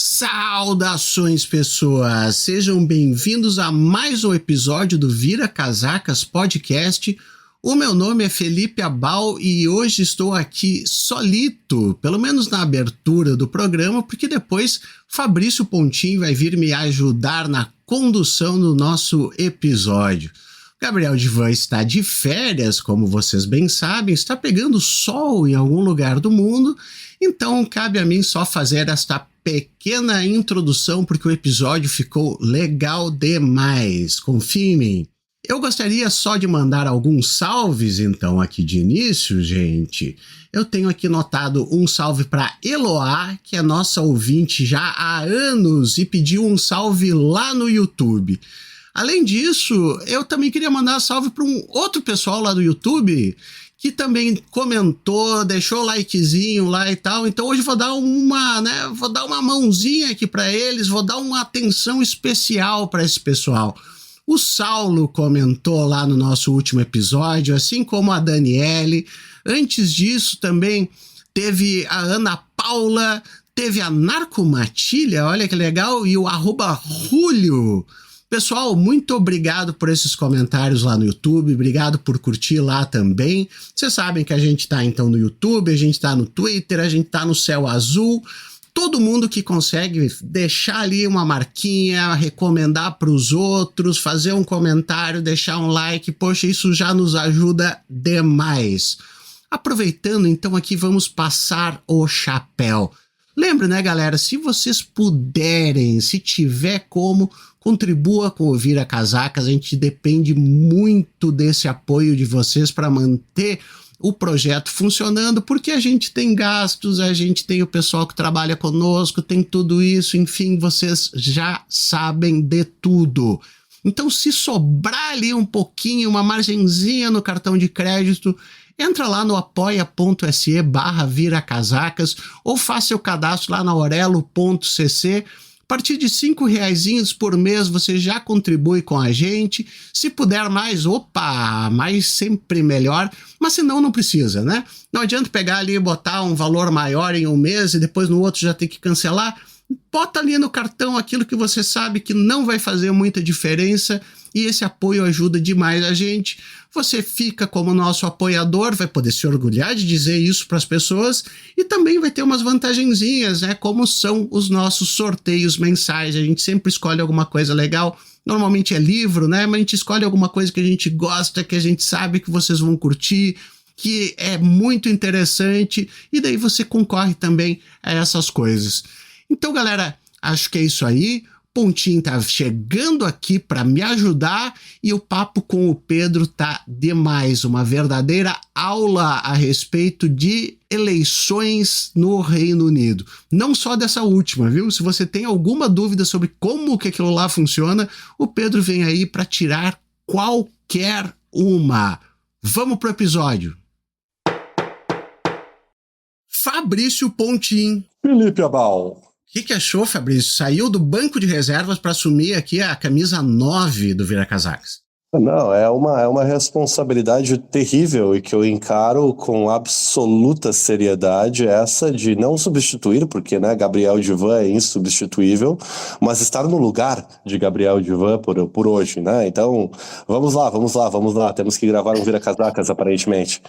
Saudações, pessoas! Sejam bem-vindos a mais um episódio do Vira Casacas Podcast. O meu nome é Felipe Abal e hoje estou aqui solito, pelo menos na abertura do programa, porque depois Fabrício Pontin vai vir me ajudar na condução do nosso episódio. Gabriel Divan está de férias, como vocês bem sabem, está pegando sol em algum lugar do mundo, então cabe a mim só fazer esta pequena introdução porque o episódio ficou legal demais, confia em mim. Eu gostaria só de mandar alguns salves então aqui de início, gente. Eu tenho aqui notado um salve para Eloá, que é nossa ouvinte já há anos e pediu um salve lá no YouTube. Além disso, eu também queria mandar salve para um outro pessoal lá do YouTube que também comentou, deixou likezinho lá e tal. Então hoje vou dar uma mãozinha aqui para eles, vou dar uma atenção especial para esse pessoal. O Saulo comentou lá no nosso último episódio, assim como a Daniele. Antes disso também teve a Ana Paula, teve a Narcomatilha, olha que legal, e o @Julio. Pessoal, muito obrigado por esses comentários lá no YouTube, obrigado por curtir lá também. Vocês sabem que a gente tá então no YouTube, a gente tá no Twitter, a gente tá no Céu Azul. Todo mundo que consegue deixar ali uma marquinha, recomendar para os outros, fazer um comentário, deixar um like, poxa, isso já nos ajuda demais. Aproveitando, então aqui vamos passar o chapéu. Lembre, né, galera, se vocês puderem, se tiver como, contribua com o Vira Casacas, a gente depende muito desse apoio de vocês para manter o projeto funcionando, porque a gente tem gastos, a gente tem o pessoal que trabalha conosco, tem tudo isso, enfim, vocês já sabem de tudo. Então, se sobrar ali um pouquinho, uma margenzinha no cartão de crédito, entra lá no apoia.se/viracasacas ou faça o cadastro lá na orelo.cc. A partir de R$5 por mês você já contribui com a gente. Se puder mais, mais sempre melhor. Mas se não, não precisa, né? Não adianta pegar ali e botar um valor maior em um mês e depois no outro já ter que cancelar. Bota ali no cartão aquilo que você sabe que não vai fazer muita diferença e esse apoio ajuda demais a gente. Você fica como nosso apoiador, vai poder se orgulhar de dizer isso para as pessoas e também vai ter umas vantagenzinhas, né? Como são os nossos sorteios mensais. A gente sempre escolhe alguma coisa legal. Normalmente é livro, né? Mas a gente escolhe alguma coisa que a gente gosta, que a gente sabe que vocês vão curtir, que é muito interessante e daí você concorre também a essas coisas. Então, galera, acho que é isso aí. Pontinho tá chegando aqui para me ajudar e o papo com o Pedro tá demais, uma verdadeira aula a respeito de eleições no Reino Unido. Não só dessa última, viu? Se você tem alguma dúvida sobre como que aquilo lá funciona, o Pedro vem aí para tirar qualquer uma. Vamos pro episódio. Fabrício Pontin. Felipe Abal. O que achou, Fabrício? Saiu do banco de reservas para assumir aqui a camisa 9 do Vira Casacas. Não, é uma responsabilidade terrível e que eu encaro com absoluta seriedade, essa de não substituir, porque, né, Gabriel Divan é insubstituível, mas estar no lugar de Gabriel Divan por hoje, né? Então, vamos lá, temos que gravar um Vira Casacas, aparentemente.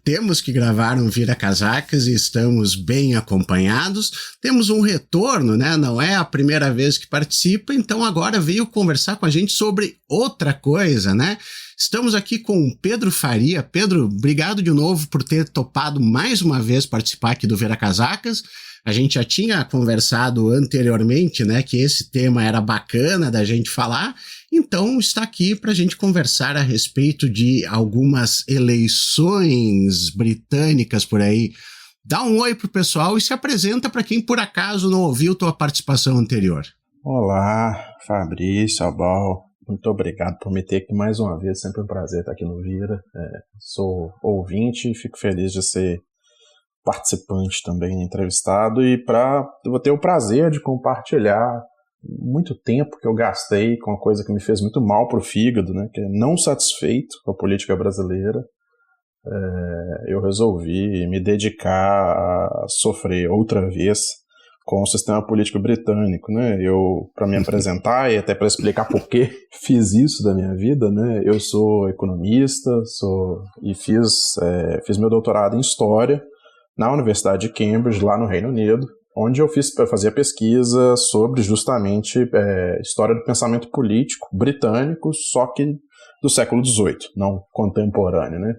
Temos que gravar um Vira Casacas e estamos bem acompanhados. Temos um retorno, né? Não é a primeira vez que participa, então agora veio conversar com a gente sobre outra coisa, né? Estamos aqui com o Pedro Faria. Pedro, obrigado de novo por ter topado mais uma vez participar aqui do Vira Casacas. A gente já tinha conversado anteriormente, né, que esse tema era bacana da gente falar, então está aqui para a gente conversar a respeito de algumas eleições britânicas por aí. Dá um oi pro pessoal e se apresenta para quem por acaso não ouviu tua participação anterior. Olá, Fabrício, Abal. Muito obrigado por me ter aqui mais uma vez, sempre um prazer estar aqui no Vira. Sou ouvinte e fico feliz de ser participante também, entrevistado, e vou ter o prazer de compartilhar muito tempo que eu gastei com uma coisa que me fez muito mal para o fígado, né, que é não satisfeito com a política brasileira. Eu resolvi me dedicar a sofrer outra vez com o sistema político britânico, né? Eu, para me apresentar e até para explicar por que fiz isso da minha vida, né? Eu sou economista, e fiz meu doutorado em História na Universidade de Cambridge, lá no Reino Unido, onde eu fazia pesquisa sobre justamente história do pensamento político britânico, só que do século XVIII, não contemporâneo, né?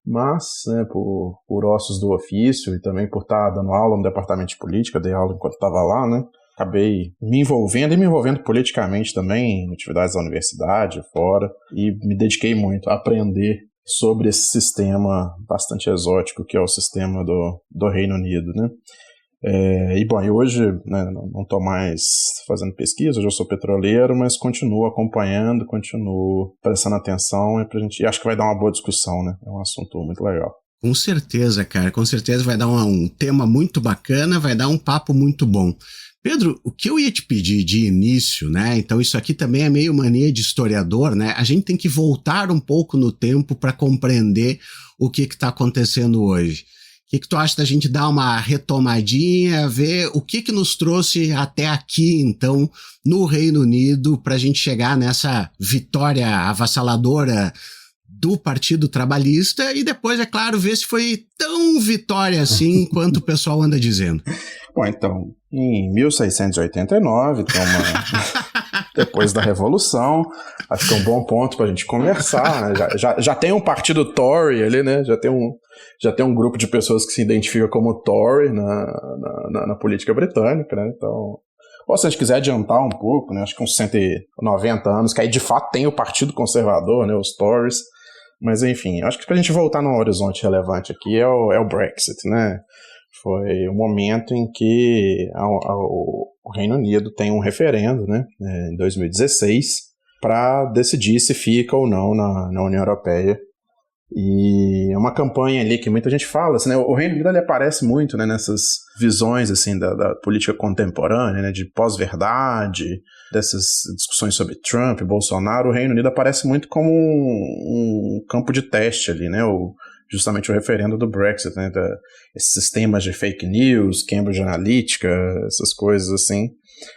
Mas, né, por ossos do ofício e também por estar dando aula no departamento de política, dei aula enquanto estava lá, né? Acabei me envolvendo politicamente também em atividades da universidade, fora, e me dediquei muito a aprender sobre esse sistema bastante exótico que é o sistema do Reino Unido, né? E hoje, né, não estou mais fazendo pesquisa, hoje eu sou petroleiro, mas continuo acompanhando, continuo prestando atenção e acho que vai dar uma boa discussão, né? É um assunto muito legal. Com certeza, cara, com certeza vai dar um tema muito bacana, vai dar um papo muito bom. Pedro, o que eu ia te pedir de início, né? Então isso aqui também é meio mania de historiador, né? A gente tem que voltar um pouco no tempo para compreender o que está acontecendo hoje. O que tu acha da gente dar uma retomadinha, ver o que nos trouxe até aqui, então, no Reino Unido, para a gente chegar nessa vitória avassaladora do Partido Trabalhista e depois, é claro, ver se foi tão vitória assim quanto o pessoal anda dizendo. Bom, então, em 1689, depois da Revolução, acho que é um bom ponto para a gente conversar, né? Já tem um partido Tory ali, né? Já tem um grupo de pessoas que se identifica como Tory na política britânica, né? Então, ou se a gente quiser adiantar um pouco, né? Acho que uns 190 anos, que aí de fato tem o Partido Conservador, né? Os Tories. Mas enfim, acho que para a gente voltar num horizonte relevante aqui é o Brexit, né? Foi o momento em que o Reino Unido tem um referendo, né, em 2016, para decidir se fica ou não na União Europeia. E é uma campanha ali que muita gente fala, assim, né, o Reino Unido ele aparece muito, né, nessas visões assim, da política contemporânea, né, de pós-verdade, dessas discussões sobre Trump e Bolsonaro. O Reino Unido aparece muito como um campo de teste ali, né, justamente o referendo do Brexit, né, esses sistemas de fake news, Cambridge Analytica, essas coisas assim.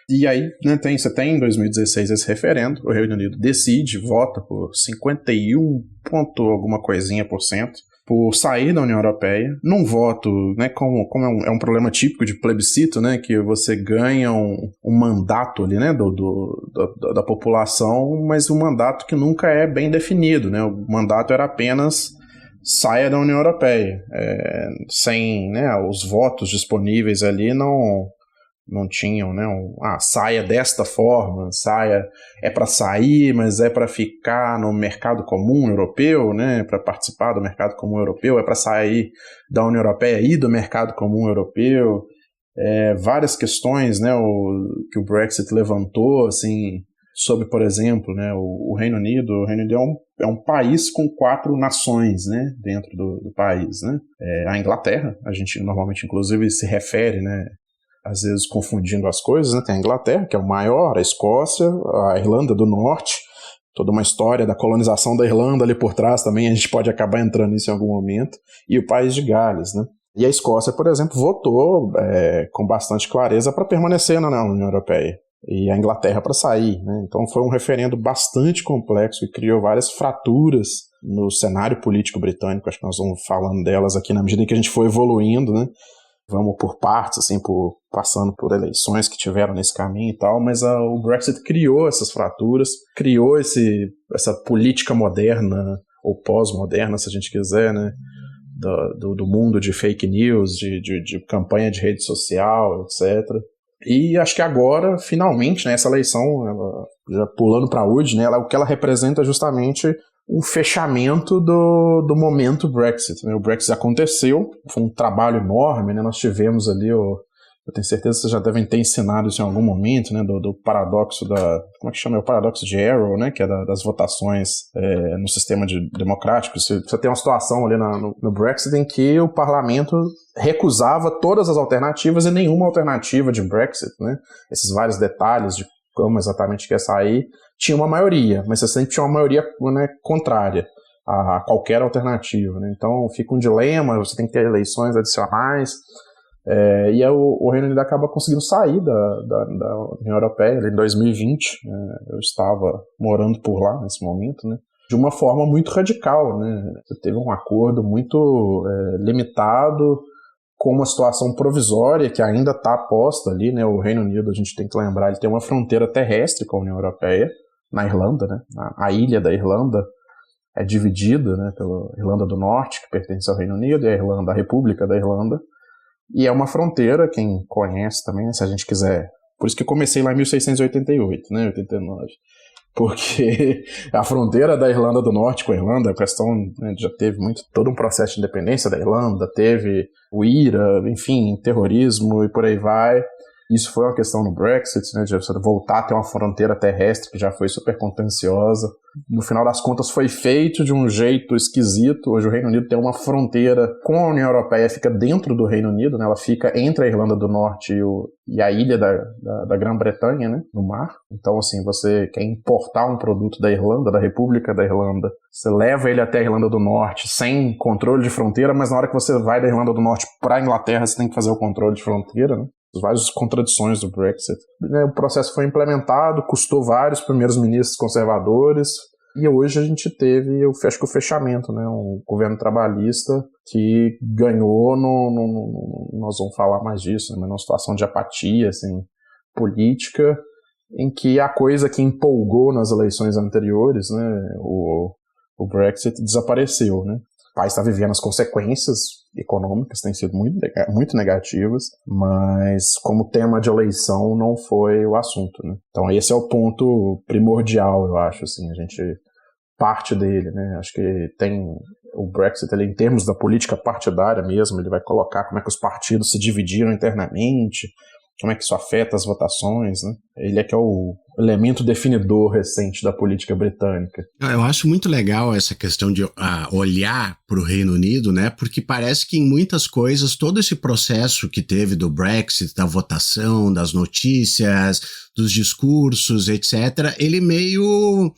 E aí, né, você tem em 2016 esse referendo, o Reino Unido decide, vota por 51 ponto alguma coisinha por cento por sair da União Europeia, num voto, né, como é um problema típico de plebiscito, né, que você ganha um mandato ali, né, da população, mas um mandato que nunca é bem definido, né, o mandato era apenas saia da União Europeia, sem, né, os votos disponíveis ali não tinham, né, saia desta forma, saia é para sair, mas é para ficar no mercado comum europeu, né, para participar do mercado comum europeu, é para sair da União Europeia e do mercado comum europeu, várias questões, né, que o Brexit levantou, assim, sobre, por exemplo, né, o Reino Unido. O Reino Unido é um país com 4 nações, né, dentro do país, né? A Inglaterra, a gente normalmente inclusive se refere, né, às vezes confundindo as coisas, né? Tem a Inglaterra, que é o maior, a Escócia, a Irlanda do Norte, toda uma história da colonização da Irlanda ali por trás também, a gente pode acabar entrando nisso em algum momento, e o país de Gales, né? E a Escócia, por exemplo, votou com bastante clareza para permanecer na União Europeia, e a Inglaterra para sair, né? Então foi um referendo bastante complexo e criou várias fraturas no cenário político britânico. Acho que nós vamos falando delas aqui na medida que a gente for evoluindo, né? Vamos por partes, assim, passando por eleições que tiveram nesse caminho e tal, mas o Brexit criou essas fraturas, criou essa política moderna, ou pós-moderna, se a gente quiser, né? Do mundo de fake news, de campanha de rede social, etc. E acho que agora, finalmente, né, essa eleição, ela, já pulando para a UD, né, o que ela representa é justamente um fechamento do momento Brexit, né? O Brexit aconteceu, foi um trabalho enorme, né? Nós tivemos ali, eu tenho certeza que vocês já devem ter ensinado isso em algum momento, né? Do paradoxo como é que chama? É o paradoxo de Arrow, né? Que é das votações no sistema democrático. Você tem uma situação ali no Brexit em que o parlamento recusava todas as alternativas e nenhuma alternativa de Brexit, né? Esses vários detalhes de como exatamente quer sair, tinha uma maioria, mas você sempre tinha uma maioria, né, contrária a qualquer alternativa, né? Então fica um dilema, você tem que ter eleições adicionais. E aí o Reino Unido acaba conseguindo sair da União Europeia em 2020. Eu estava morando por lá nesse momento, né? De uma forma muito radical, né? Teve um acordo muito limitado, com uma situação provisória que ainda está posta ali, né? O Reino Unido, a gente tem que lembrar, ele tem uma fronteira terrestre com a União Europeia, na Irlanda, né? A ilha da Irlanda é dividida, né, pela Irlanda do Norte, que pertence ao Reino Unido, e a República da Irlanda. E é uma fronteira, quem conhece também, se a gente quiser... Por isso que eu comecei lá em 1688, né, 89. Porque a fronteira da Irlanda do Norte com a Irlanda, a questão, né, já teve todo um processo de independência da Irlanda, teve o IRA, enfim, terrorismo e por aí vai. Isso foi uma questão no Brexit, né, de voltar a ter uma fronteira terrestre que já foi super contenciosa. No final das contas foi feito de um jeito esquisito. Hoje o Reino Unido tem uma fronteira com a União Europeia, fica dentro do Reino Unido, né, ela fica entre a Irlanda do Norte e a ilha da Grã-Bretanha, né, no mar. Então, assim, você quer importar um produto da Irlanda, da República da Irlanda, você leva ele até a Irlanda do Norte sem controle de fronteira, mas na hora que você vai da Irlanda do Norte para a Inglaterra, você tem que fazer o controle de fronteira, né? Várias contradições do Brexit. O processo foi implementado, custou vários primeiros ministros conservadores, e hoje a gente teve, acho que o fechamento, né? Um governo trabalhista que ganhou, nós vamos falar mais disso, né? Numa situação de apatia assim, política, em que a coisa que empolgou nas eleições anteriores, né? O Brexit desapareceu, né? O país está vivendo as consequências econômicas, têm sido muito negativas, mas como tema de eleição não foi o assunto, né? Então esse é o ponto primordial, eu acho, assim, a gente parte dele, né? Acho que tem o Brexit, ele, em termos da política partidária mesmo, ele vai colocar como é que os partidos se dividiram internamente, como é que isso afeta as votações, né? Ele é que é o elemento definidor recente da política britânica. Eu acho muito legal essa questão de olhar para o Reino Unido, né? Porque parece que em muitas coisas, todo esse processo que teve do Brexit, da votação, das notícias, dos discursos, etc., ele meio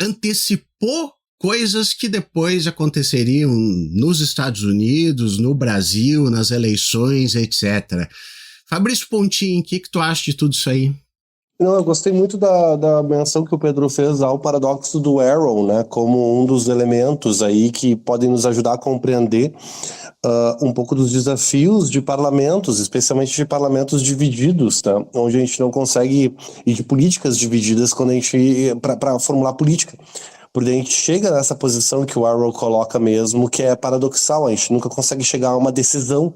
antecipou coisas que depois aconteceriam nos Estados Unidos, no Brasil, nas eleições, etc. Fabrício Pontin, o que tu acha de tudo isso aí? Não, eu gostei muito da menção que o Pedro fez ao paradoxo do Arrow, né, como um dos elementos aí que podem nos ajudar a compreender um pouco dos desafios de parlamentos, especialmente de parlamentos divididos, tá? Onde a gente não consegue, e de políticas divididas quando a gente, para formular política. Porque a gente chega nessa posição que o Arrow coloca mesmo, que é paradoxal, a gente nunca consegue chegar a uma decisão.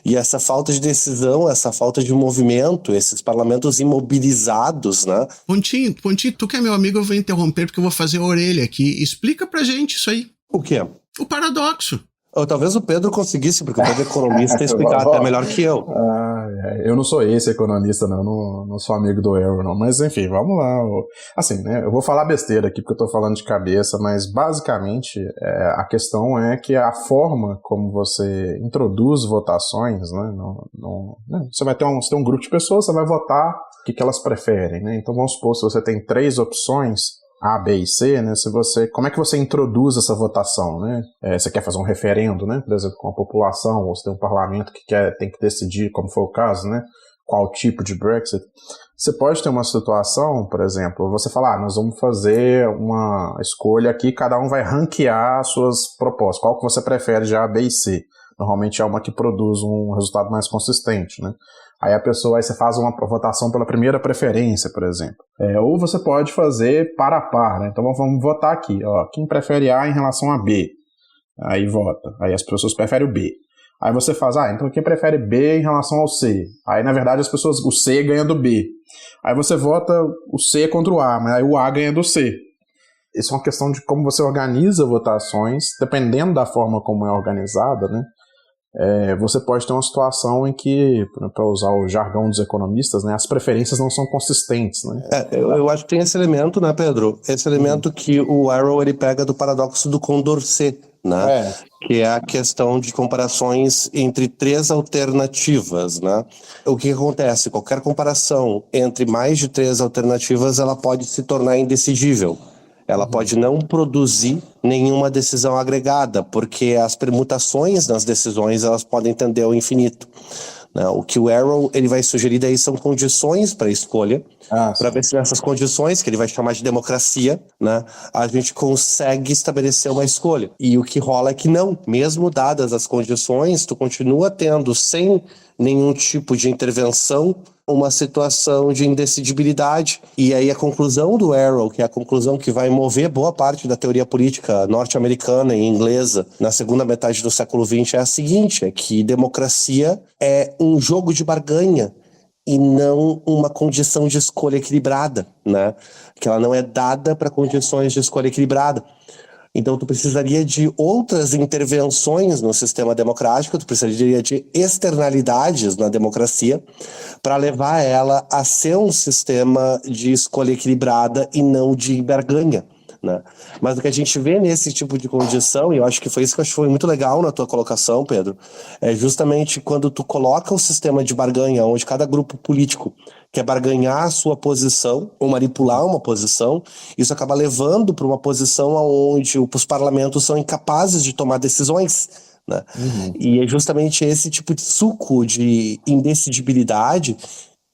E essa falta de decisão, essa falta de movimento, esses parlamentos imobilizados, né? Pontinho, tu que é meu amigo, eu vou interromper porque eu vou fazer a orelha aqui. Explica pra gente isso aí. O quê? O paradoxo. Ou talvez o Pedro conseguisse, porque o Pedro é economista, explicar até melhor que eu. Eu não sou esse economista, não sou amigo do euro, não. Mas enfim, vamos lá. Assim, né? Eu vou falar besteira aqui porque eu tô falando de cabeça, mas basicamente a questão é que a forma como você introduz votações, né? Você vai ter um grupo de pessoas, você vai votar o que elas preferem, né? Então vamos supor, se você tem 3 opções, A, B e C, né? Como é que você introduz essa votação, né? Você quer fazer um referendo, né? Por exemplo, com a população, ou você tem um parlamento que tem que decidir, como foi o caso, né? Qual tipo de Brexit. Você pode ter uma situação, por exemplo, você falar, nós vamos fazer uma escolha aqui, cada um vai ranquear as suas propostas. Qual que você prefere de A, B e C? Normalmente é uma que produz um resultado mais consistente, né? Aí você faz uma votação pela primeira preferência, por exemplo. Ou você pode fazer par a par, né? Então vamos votar aqui, ó, quem prefere A em relação a B? Aí vota. Aí as pessoas preferem o B. Aí você faz, então quem prefere B em relação ao C? Aí na verdade o C ganha do B. Aí você vota o C contra o A, mas aí o A ganha do C. Isso é uma questão de como você organiza votações, dependendo da forma como é organizada, né? Você pode ter uma situação em que, para usar o jargão dos economistas, né, as preferências não são consistentes, né? Eu acho que tem esse elemento, né, Pedro? Esse elemento que o Arrow ele pega do paradoxo do Condorcet, né? Que é a questão de comparações entre 3 alternativas, né? O que acontece? Qualquer comparação entre mais de 3 alternativas, ela pode se tornar indecidível. Ela pode não produzir nenhuma decisão agregada, porque as permutações das decisões elas podem tender ao infinito. né? O que o Arrow ele vai sugerir daí são condições para escolha, para ver se nessas condições, que ele vai chamar de democracia, né, a gente consegue estabelecer uma escolha. E o que rola é que não, mesmo dadas as condições, tu continua tendo, sem nenhum tipo de intervenção, uma situação de indecidibilidade. E aí a conclusão do Arrow, que é a conclusão que vai mover boa parte da teoria política norte-americana e inglesa na segunda metade do século XX, é a seguinte, é que democracia é um jogo de barganha e não uma condição de escolha equilibrada, né? Que ela não é dada para condições de escolha equilibrada. Então, tu precisaria de outras intervenções no sistema democrático, tu precisaria de externalidades na democracia para levar ela a ser um sistema de escolha equilibrada e não de barganha, né? Mas o que a gente vê nesse tipo de condição, e eu acho que foi isso que eu acho que foi muito legal na tua colocação, Pedro, é justamente quando tu coloca o sistema de barganha, onde cada grupo político quer barganhar a sua posição ou manipular uma posição, isso acaba levando para uma posição onde os parlamentos são incapazes de tomar decisões, né? E é justamente esse tipo de suco de indecidibilidade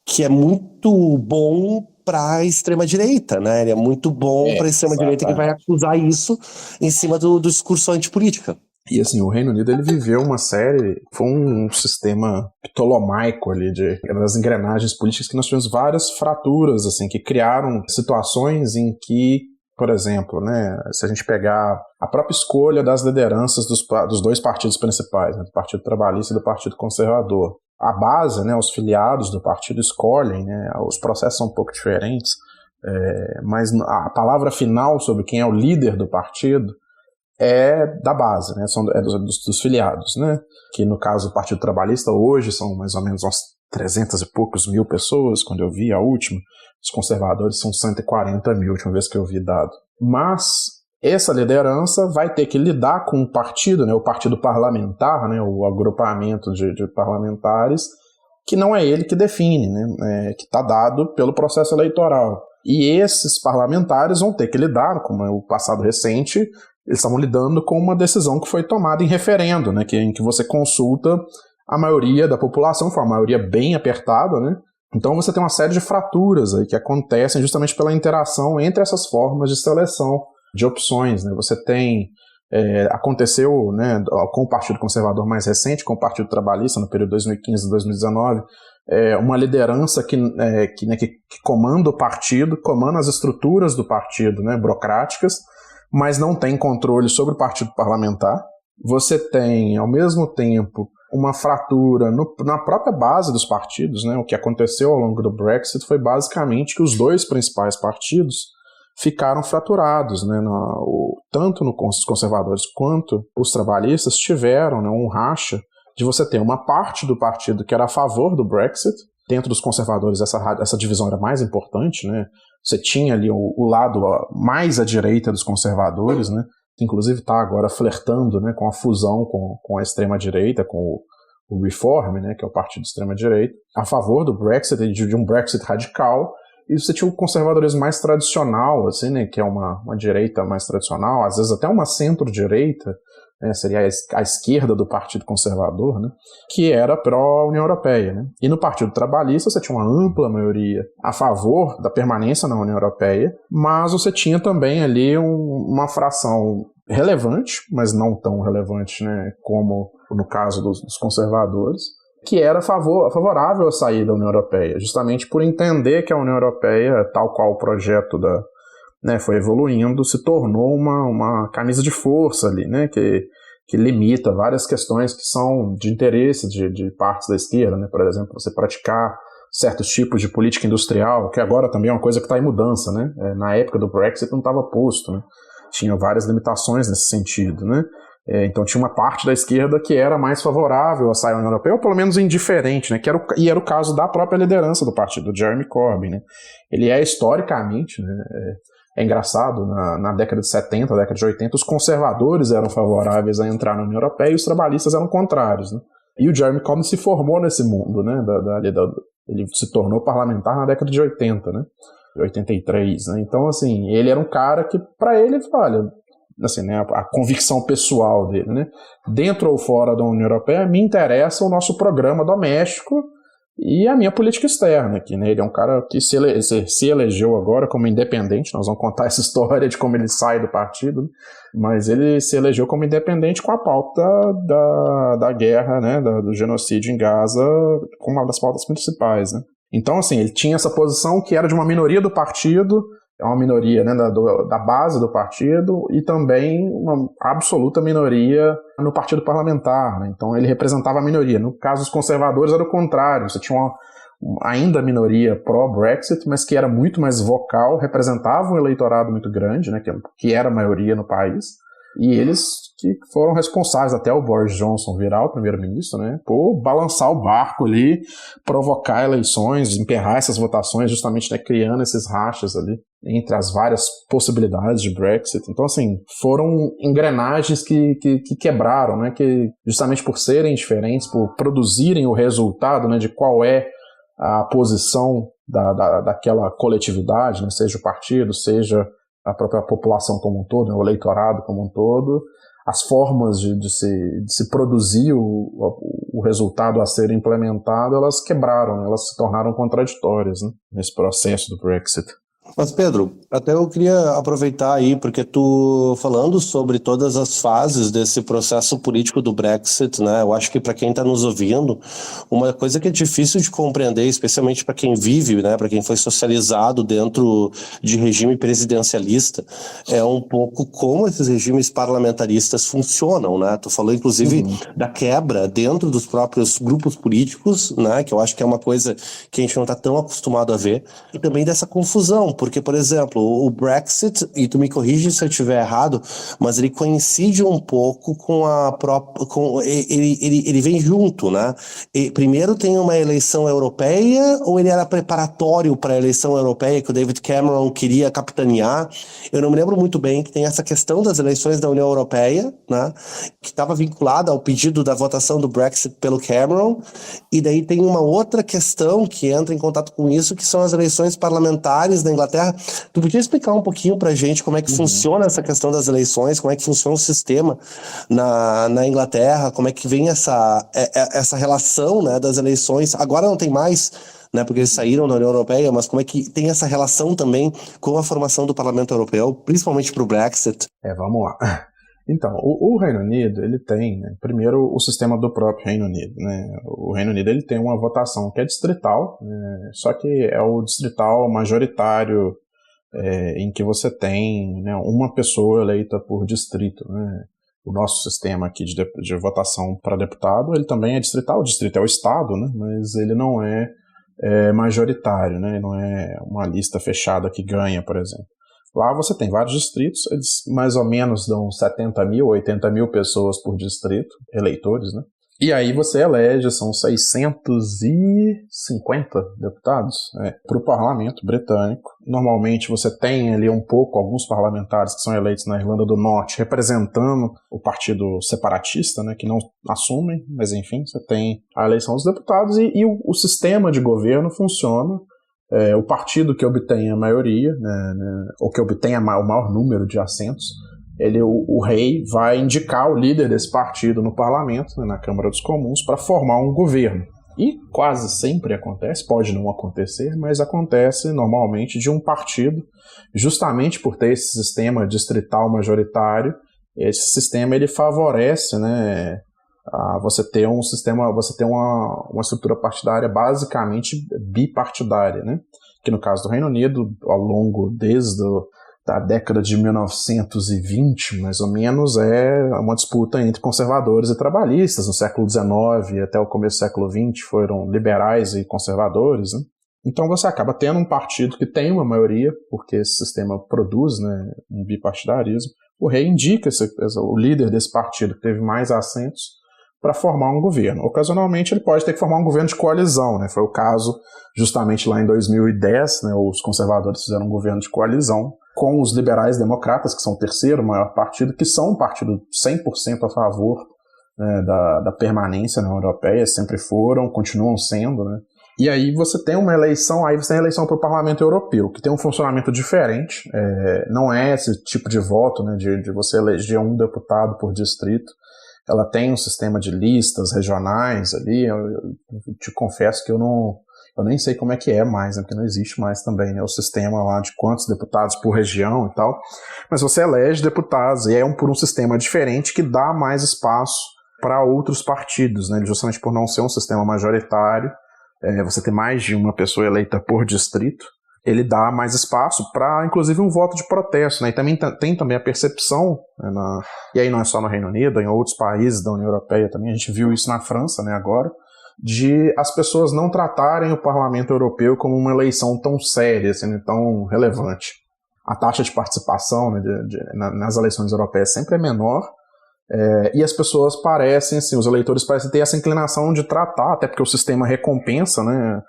que é muito bom para a extrema-direita, né? Ele é muito bom para a extrema-direita que vai acusar isso em cima do discurso antipolítica. E assim, o Reino Unido ele viveu uma série, foi um sistema ptolomaico ali das engrenagens políticas que nós tivemos várias fraturas assim que criaram situações em que, por exemplo, né, se a gente pegar a própria escolha das lideranças dos dois partidos principais, né, do Partido Trabalhista e do Partido Conservador, a base, né, os filiados do partido escolhem, né, os processos são um pouco diferentes, mas a palavra final sobre quem é o líder do partido é da base, né? Dos filiados, né? Que no caso do Partido Trabalhista hoje são mais ou menos umas 300 e poucos mil pessoas, quando eu vi a última. Os conservadores são 140 mil, a última vez que eu vi dado. Mas essa liderança vai ter que lidar com o partido, né? O partido parlamentar, né? O agrupamento de parlamentares, que não é ele que define, né? Que está dado pelo processo eleitoral. E esses parlamentares vão ter que lidar, como é o passado recente, eles estavam lidando com uma decisão que foi tomada em referendo, né, em que você consulta a maioria da população, foi uma maioria bem apertada, né? Então você tem uma série de fraturas aí que acontecem justamente pela interação entre essas formas de seleção de opções, né? Você tem, aconteceu, né, com o Partido Conservador mais recente, com o Partido Trabalhista no período 2015 e 2019, uma liderança que comanda o partido, comanda as estruturas do partido, né, burocráticas, mas não tem controle sobre o partido parlamentar. Você tem, ao mesmo tempo, uma fratura na própria base dos partidos, né? O que aconteceu ao longo do Brexit foi basicamente que os dois principais partidos ficaram fraturados, né? Tanto os conservadores quanto os trabalhistas tiveram, né, um racha de você ter uma parte do partido que era a favor do Brexit. Dentro dos conservadores essa divisão era mais importante, né? Você tinha ali o lado mais à direita dos conservadores, né, que inclusive está agora flertando, né, com a fusão com a extrema-direita, com o Reform, né, que é o partido de extrema-direita, a favor do Brexit, de um Brexit radical, e você tinha o conservadorismo mais tradicional, assim, né, que é uma direita mais tradicional, às vezes até uma centro-direita, né, seria a esquerda do Partido Conservador, né, que era pró-União Europeia, né? E no Partido Trabalhista você tinha uma ampla maioria a favor da permanência na União Europeia, mas você tinha também ali uma fração relevante, mas não tão relevante, né, como no caso dos conservadores, que era favorável à saída da União Europeia, justamente por entender que a União Europeia, tal qual o projeto foi evoluindo, se tornou uma camisa de força ali, né, que limita várias questões que são de interesse de partes da esquerda, né, por exemplo, você praticar certos tipos de política industrial, que agora também é uma coisa que está em mudança, né, na época do Brexit não estava posto, né, tinha várias limitações nesse sentido, né, então tinha uma parte da esquerda que era mais favorável a sair da União Europeia, ou pelo menos indiferente, né, e era o caso da própria liderança do partido, do Jeremy Corbyn, né, ele é historicamente, né, é engraçado, na década de 70, década de 80, os conservadores eram favoráveis a entrar na União Europeia e os trabalhistas eram contrários, né? E o Jeremy Corbyn se formou nesse mundo, né? Ele se tornou parlamentar na década de 80, né? De 83, né? Então, assim, ele era um cara que, para ele, olha, assim, né, a convicção pessoal dele, né? Dentro ou fora da União Europeia, me interessa o nosso programa doméstico e a minha política externa aqui, né? Ele é um cara que se elegeu agora como independente, nós vamos contar essa história de como ele sai do partido, né? Mas ele se elegeu como independente com a pauta da guerra, né? Do genocídio em Gaza, como uma das pautas principais, né? Então, assim, ele tinha essa posição que era de uma minoria do partido, é uma minoria, né, da base do partido, e também uma absoluta minoria no partido parlamentar, né? Então ele representava a minoria. No caso dos conservadores era o contrário, você tinha ainda a minoria pró-Brexit, mas que era muito mais vocal, representava um eleitorado muito grande, né, que era a maioria no país, e eles que foram responsáveis, até o Boris Johnson virar o primeiro-ministro, né, por balançar o barco ali, provocar eleições, emperrar essas votações, justamente, né, criando esses rachas ali entre as várias possibilidades de Brexit. Então, assim, foram engrenagens que quebraram, né, que justamente por serem diferentes, por produzirem o resultado, né, de qual é a posição daquela coletividade, né, seja o partido, seja a própria população como um todo, né, o eleitorado como um todo, as formas de se produzir o resultado a ser implementado, elas quebraram, né, elas se tornaram contraditórias, né, nesse processo do Brexit. Mas, Pedro, até eu queria aproveitar aí, porque tu falando sobre todas as fases desse processo político do Brexit, né? Eu acho que para quem está nos ouvindo, uma coisa que é difícil de compreender, especialmente para quem vive, né? Para quem foi socializado dentro de regime presidencialista, é um pouco como esses regimes parlamentaristas funcionam, né? Tu falou, inclusive, da quebra dentro dos próprios grupos políticos, né? Que eu acho que é uma coisa que a gente não está tão acostumado a ver, e também dessa confusão. Porque, por exemplo, o Brexit, e tu me corrige se eu estiver errado, mas ele coincide um pouco com a própria... Ele vem junto, né? Primeiro tem uma eleição europeia, ou ele era preparatório para a eleição europeia que o David Cameron queria capitanear? Eu não me lembro muito bem que tem essa questão das eleições da União Europeia, né? Que estava vinculada ao pedido da votação do Brexit pelo Cameron, e daí tem uma outra questão que entra em contato com isso, que são as eleições parlamentares da Inglaterra. Tu podia explicar um pouquinho pra gente como é que funciona essa questão das eleições, como é que funciona o sistema na Inglaterra, como é que vem essa relação, né, das eleições? Agora não tem mais, né, porque eles saíram da União Europeia, mas como é que tem essa relação também com a formação do Parlamento Europeu, principalmente pro Brexit? Vamos lá. Então, o Reino Unido, ele tem, né, primeiro, o sistema do próprio Reino Unido, né? O Reino Unido, ele tem uma votação que é distrital, né, só que é o distrital majoritário, em que você tem, né, uma pessoa eleita por distrito, né? O nosso sistema aqui de votação para deputado, ele também é distrital, o distrito é o estado, né? Mas ele não é majoritário, né? Não é uma lista fechada que ganha, por exemplo. Lá você tem vários distritos, eles mais ou menos dão 70 mil, 80 mil pessoas por distrito, eleitores, né? E aí você elege, são 650 deputados para o parlamento britânico. Normalmente você tem ali alguns parlamentares que são eleitos na Irlanda do Norte, representando o partido separatista, né, que não assumem, mas enfim, você tem a eleição dos deputados e o sistema de governo funciona. O partido que obtém a maioria, né, ou que obtém o maior número de assentos, o rei vai indicar o líder desse partido no parlamento, né, na Câmara dos Comuns, para formar um governo. E quase sempre acontece, pode não acontecer, mas acontece normalmente de um partido, justamente por ter esse sistema distrital majoritário. Esse sistema ele favorece, né, você ter um sistema, você ter uma estrutura partidária basicamente bipartidária, né? Que no caso do Reino Unido, ao longo desde a década de 1920, mais ou menos, é uma disputa entre conservadores e trabalhistas. No século XIX até o começo do século XX foram liberais e conservadores, né? Então você acaba tendo um partido que tem uma maioria, porque esse sistema produz, né, um bipartidarismo. O rei indica o líder desse partido que teve mais assentos para formar um governo. Ocasionalmente ele pode ter que formar um governo de coalizão, né? Foi o caso justamente lá em 2010, né? Os conservadores fizeram um governo de coalizão com os liberais democratas, que são o terceiro maior partido, que são um partido 100% a favor, né, da permanência na União Europeia, sempre foram, continuam sendo, né? E aí você tem uma eleição, aí você tem a eleição para o Parlamento Europeu, que tem um funcionamento diferente, não é esse tipo de voto, né, de você eleger um deputado por distrito. Ela tem um sistema de listas regionais ali. Eu te confesso que eu nem sei como é que é mais, né, porque não existe mais também, né, o sistema lá de quantos deputados por região e tal. Mas você elege deputados e é por um sistema diferente que dá mais espaço para outros partidos, né, justamente por não ser um sistema majoritário. Você ter mais de uma pessoa eleita por distrito, ele dá mais espaço para, inclusive, um voto de protesto, né? E também tem também a percepção, né, e aí não é só no Reino Unido, em outros países da União Europeia também, a gente viu isso na França, né, agora, de as pessoas não tratarem o Parlamento Europeu como uma eleição tão séria, assim, tão relevante. A taxa de participação, né, nas eleições europeias sempre é menor, e as pessoas parecem, assim, os eleitores parecem ter essa inclinação de tratar, até porque o sistema recompensa, né,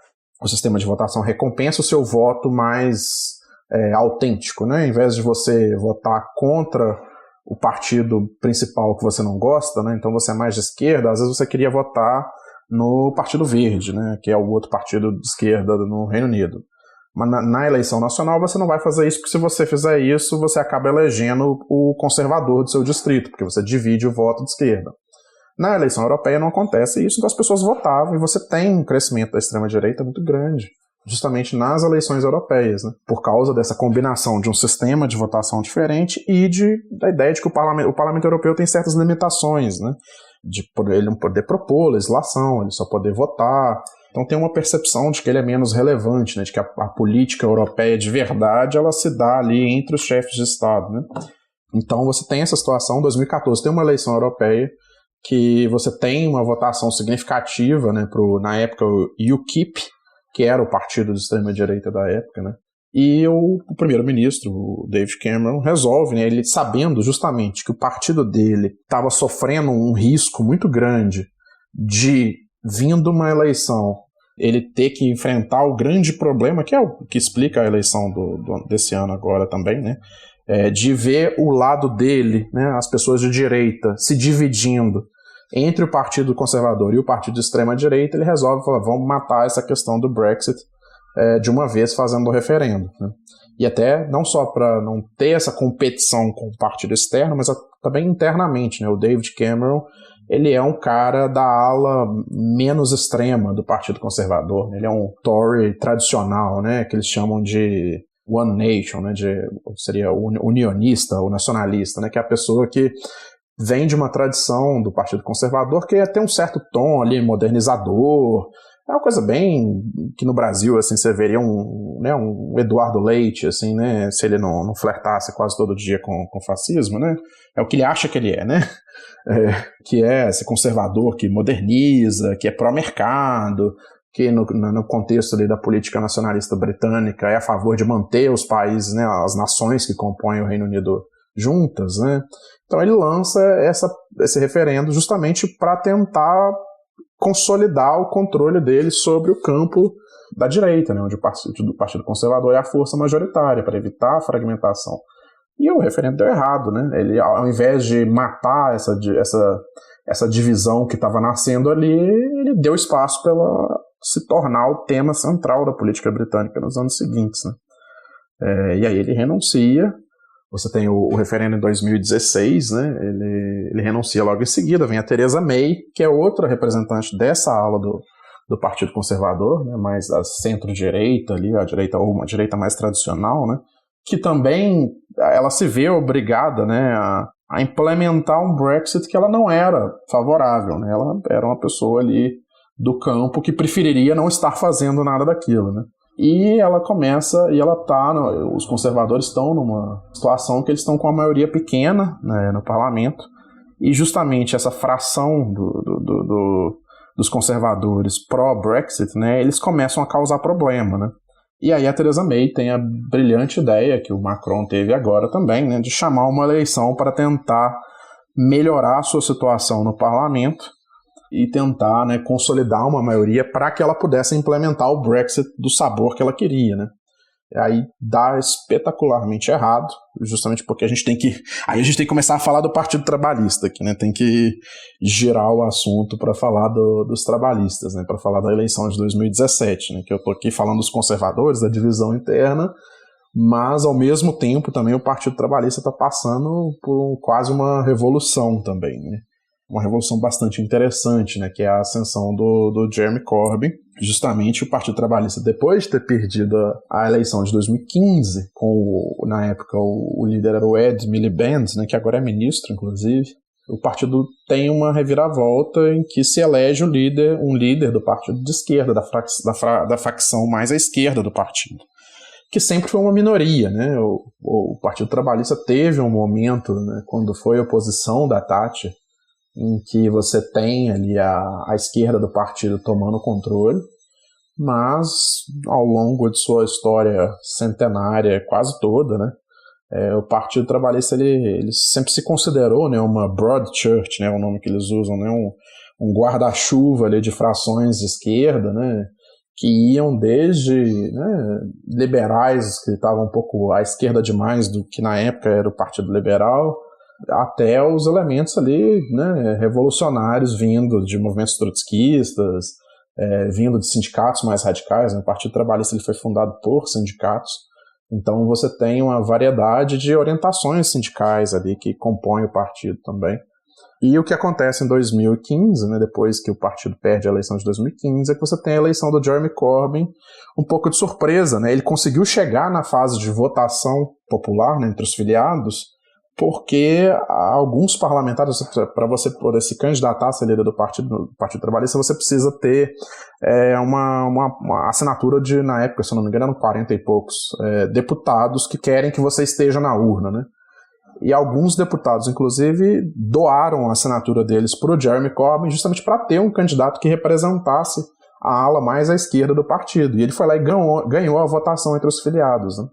o sistema de votação recompensa o seu voto mais autêntico, né, em vez de você votar contra o partido principal que você não gosta, né, então você é mais de esquerda, às vezes você queria votar no Partido Verde, né, que é o outro partido de esquerda no Reino Unido. Mas na eleição nacional você não vai fazer isso, porque se você fizer isso, você acaba elegendo o conservador do seu distrito, porque você divide o voto de esquerda. Na eleição europeia não acontece isso, então as pessoas votavam, e você tem um crescimento da extrema-direita muito grande, justamente nas eleições europeias, né, por causa dessa combinação de um sistema de votação diferente e da ideia de que o Parlamento Europeu tem certas limitações, né, de ele não poder propor legislação, ele só poder votar. Então tem uma percepção de que ele é menos relevante, né, de que a política europeia de verdade ela se dá ali entre os chefes de Estado, né? Então você tem essa situação, em 2014 tem uma eleição europeia que você tem uma votação significativa, né, na época o UKIP, que era o partido de extrema-direita da época, né? E o primeiro-ministro, o David Cameron, resolve, né, ele sabendo justamente que o partido dele estava sofrendo um risco muito grande de, vindo uma eleição, ele ter que enfrentar o grande problema, que é o que explica a eleição desse ano agora também, né, de ver o lado dele, né, as pessoas de direita, se dividindo entre o Partido Conservador e o Partido de Extrema-Direita. Ele resolve falar, vamos matar essa questão do Brexit de uma vez fazendo o referendo, né? E até não só para não ter essa competição com o partido externo, mas também internamente, né? O David Cameron, ele é um cara da ala menos extrema do Partido Conservador, né? Ele é um Tory tradicional, né? Que eles chamam de One Nation, né? Seria unionista ou nacionalista, né? Que é a pessoa que vem de uma tradição do Partido Conservador que tem um certo tom ali modernizador. É uma coisa bem que no Brasil, assim, você veria um Eduardo Leite, assim, né, se ele não flertasse quase todo dia com o fascismo, né, é o que ele acha que ele é, né, que é esse conservador que moderniza, que é pró-mercado, que no contexto ali da política nacionalista britânica é a favor de manter os países, né, as nações que compõem o Reino Unido juntas, né. Então ele lança esse referendo justamente para tentar consolidar o controle dele sobre o campo da direita, né, onde o Partido Conservador é a força majoritária, para evitar a fragmentação. E o referendo deu errado, né? Ele, ao invés de matar essa divisão que estava nascendo ali, ele deu espaço para ela se tornar o tema central da política britânica nos anos seguintes, né? E aí ele renuncia. Você tem o referendo em 2016, né? Ele renuncia logo em seguida, vem a Theresa May, que é outra representante dessa ala do Partido Conservador, né? Mais a centro-direita ali, ou uma direita mais tradicional, né? Que também ela se vê obrigada, né, a implementar um Brexit que ela não era favorável, né? Ela era uma pessoa ali do campo que preferiria não estar fazendo nada daquilo, né? E ela os conservadores estão numa situação que eles estão com a maioria pequena, né, no parlamento, e justamente essa fração dos conservadores pró-Brexit, né, eles começam a causar problema, né. E aí a Theresa May tem a brilhante ideia, que o Macron teve agora também, né, de chamar uma eleição para tentar melhorar a sua situação no parlamento, e tentar, né, consolidar uma maioria para que ela pudesse implementar o Brexit do sabor que ela queria, né? Aí dá espetacularmente errado, justamente porque a gente tem que começar a falar do Partido Trabalhista aqui, né? Tem que girar o assunto para falar dos trabalhistas, né? Para falar da eleição de 2017, né? Que eu estou aqui falando dos conservadores, da divisão interna, mas ao mesmo tempo também o Partido Trabalhista está passando por quase uma revolução também, né? Uma revolução bastante interessante, né, que é a ascensão do Jeremy Corbyn. Justamente o Partido Trabalhista, depois de ter perdido a eleição de 2015, na época o líder era o Ed Miliband, né, que agora é ministro, inclusive, o partido tem uma reviravolta em que se elege um líder do partido de esquerda, da facção mais à esquerda do partido, que sempre foi uma minoria, né? O Partido Trabalhista teve um momento, né, quando foi oposição da Thatcher, em que você tem ali a esquerda do partido tomando o controle, mas ao longo de sua história centenária quase toda, né, o Partido Trabalhista ele sempre se considerou, né, uma broad church, né, o nome que eles usam, né, um guarda-chuva ali de frações de esquerda, né, que iam desde, né, liberais que estavam um pouco à esquerda demais do que na época era o Partido Liberal, até os elementos ali, né, revolucionários vindo de movimentos trotskistas, vindo de sindicatos mais radicais, né? O Partido Trabalhista ele foi fundado por sindicatos, então você tem uma variedade de orientações sindicais ali que compõem o partido também. E o que acontece em 2015, né, depois que o partido perde a eleição de 2015, é que você tem a eleição do Jeremy Corbyn um pouco de surpresa, né? Ele conseguiu chegar na fase de votação popular, né, entre os filiados, porque alguns parlamentares, para você poder se candidatar a ser líder do Partido Trabalhista, você precisa ter uma assinatura de, na época, se eu não me engano, eram 40 e poucos deputados que querem que você esteja na urna, né? E alguns deputados, inclusive, doaram a assinatura deles para o Jeremy Corbyn justamente para ter um candidato que representasse a ala mais à esquerda do partido. E ele foi lá e ganhou a votação entre os filiados, né?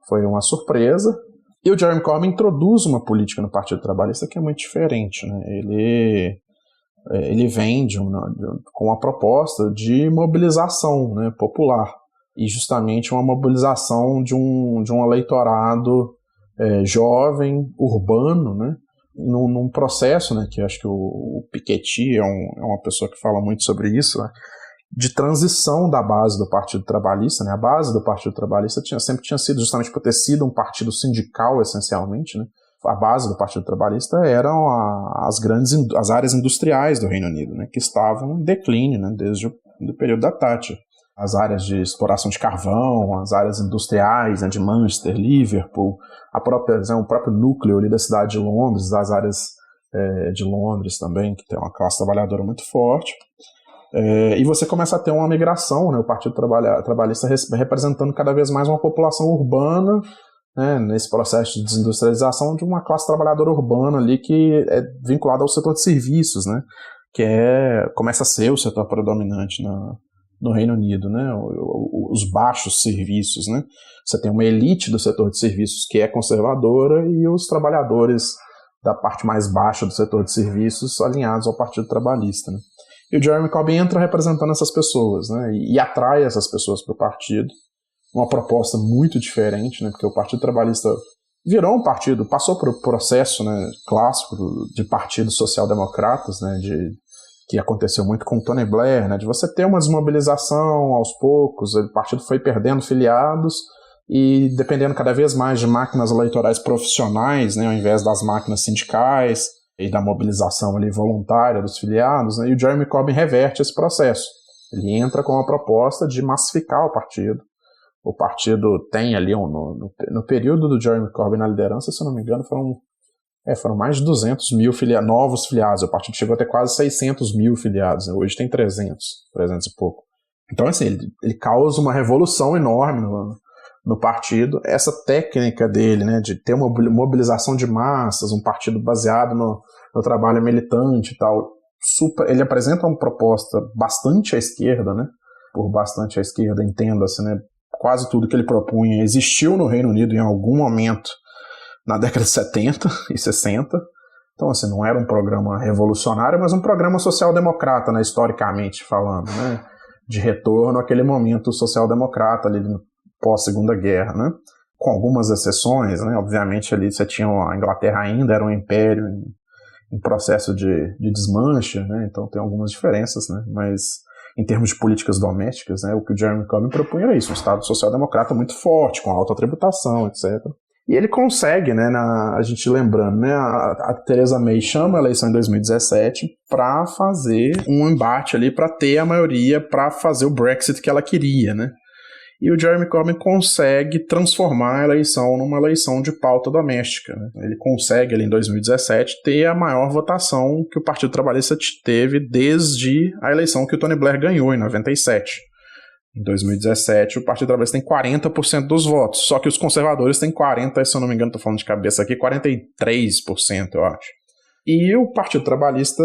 Foi uma surpresa. E o Jeremy Corbyn introduz uma política no Partido Trabalhista que é muito diferente, né? Ele vem com uma proposta de mobilização, né, popular, e justamente uma mobilização de um eleitorado jovem, urbano, né, num processo, né, que acho que o Piketty é uma pessoa que fala muito sobre isso, né, de transição da base do Partido Trabalhista, né? A base do Partido Trabalhista sempre tinha sido, justamente por ter sido um partido sindical, essencialmente, né? A base do Partido Trabalhista eram as áreas industriais do Reino Unido, né? Que estavam em declínio, né? Desde o período da Thatcher. As áreas de exploração de carvão, as áreas industriais, né, de Manchester, Liverpool, o próprio núcleo ali da cidade de Londres, das áreas de Londres também, que tem uma classe trabalhadora muito forte. E você começa a ter uma migração, né, o Partido Trabalhista representando cada vez mais uma população urbana, né, nesse processo de desindustrialização de uma classe trabalhadora urbana ali que é vinculada ao setor de serviços, né, que começa a ser o setor predominante no Reino Unido, né, os baixos serviços, né. Você tem uma elite do setor de serviços que é conservadora e os trabalhadores da parte mais baixa do setor de serviços alinhados ao Partido Trabalhista, né. E o Jeremy Corbyn entra representando essas pessoas, né, e atrai essas pessoas para o partido. Uma proposta muito diferente, né, porque o Partido Trabalhista virou um partido, passou por um processo, né, clássico de partidos social-democratas, né, que aconteceu muito com o Tony Blair, né, de você ter uma desmobilização aos poucos, o partido foi perdendo filiados e dependendo cada vez mais de máquinas eleitorais profissionais, né, ao invés das máquinas sindicais e da mobilização ali voluntária dos filiados, né, e o Jeremy Corbyn reverte esse processo. Ele entra com a proposta de massificar o partido. O partido tem ali, no período do Jeremy Corbyn na liderança, se eu não me engano, foram mais de 200 mil novos filiados. O partido chegou a ter quase 600 mil filiados, né? Hoje tem 300 e pouco. Então, assim, ele causa uma revolução enorme no partido. Essa técnica dele, né, de ter uma mobilização de massas, um partido baseado no trabalho militante e tal, ele apresenta uma proposta bastante à esquerda, né? Por bastante à esquerda, entenda-se, né? Quase tudo que ele propunha existiu no Reino Unido em algum momento na década de 70 e 60. Então, assim, não era um programa revolucionário, mas um programa social-democrata, né, historicamente falando, né, de retorno àquele momento social-democrata ali pós-Segunda Guerra, né? Com algumas exceções, né? Obviamente ali você tinha a Inglaterra ainda era um império em processo de desmanche, né? Então tem algumas diferenças, né? Mas em termos de políticas domésticas, né, o que o Jeremy Corbyn propunha era isso, um Estado social-democrata muito forte, com alta tributação, etc. E ele consegue, né, a gente lembrando, né, a Theresa May chama a eleição em 2017 para fazer um embate ali, para ter a maioria, para fazer o Brexit que ela queria, né? E o Jeremy Corbyn consegue transformar a eleição numa eleição de pauta doméstica, né? Ele consegue, ali em 2017, ter a maior votação que o Partido Trabalhista teve desde a eleição que o Tony Blair ganhou, em 97. Em 2017, o Partido Trabalhista tem 40% dos votos, só que os conservadores têm 40%, se eu não me engano, estou falando de cabeça aqui, 43%, eu acho. E o Partido Trabalhista,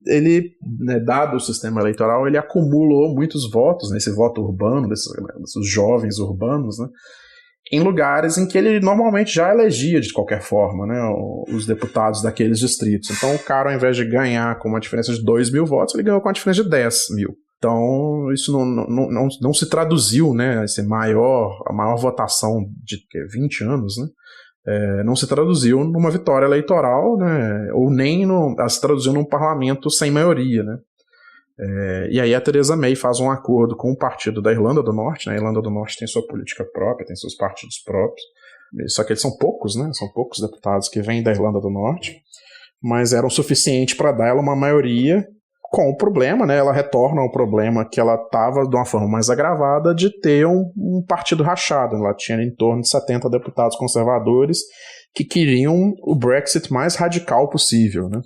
ele, né, dado o sistema eleitoral, ele acumulou muitos votos, nesse voto urbano, desses jovens urbanos, né, em lugares em que ele normalmente já elegia de qualquer forma, né, os deputados daqueles distritos. Então o cara, ao invés de ganhar com uma diferença de 2 mil votos, ele ganhou com uma diferença de 10 mil. Então isso não se traduziu, né, a maior votação de 20 anos, né, não se traduziu numa vitória eleitoral, né, ou nem se traduziu num parlamento sem maioria, né. E aí a Theresa May faz um acordo com o partido da Irlanda do Norte, né, a Irlanda do Norte tem sua política própria, tem seus partidos próprios, só que eles são poucos, né, são poucos deputados que vêm da Irlanda do Norte, mas eram suficientes para dar ela uma maioria, com o problema, né, ela retorna ao problema que ela estava de uma forma mais agravada de ter um partido rachado. Ela tinha em torno de 70 deputados conservadores que queriam o Brexit mais radical possível, né.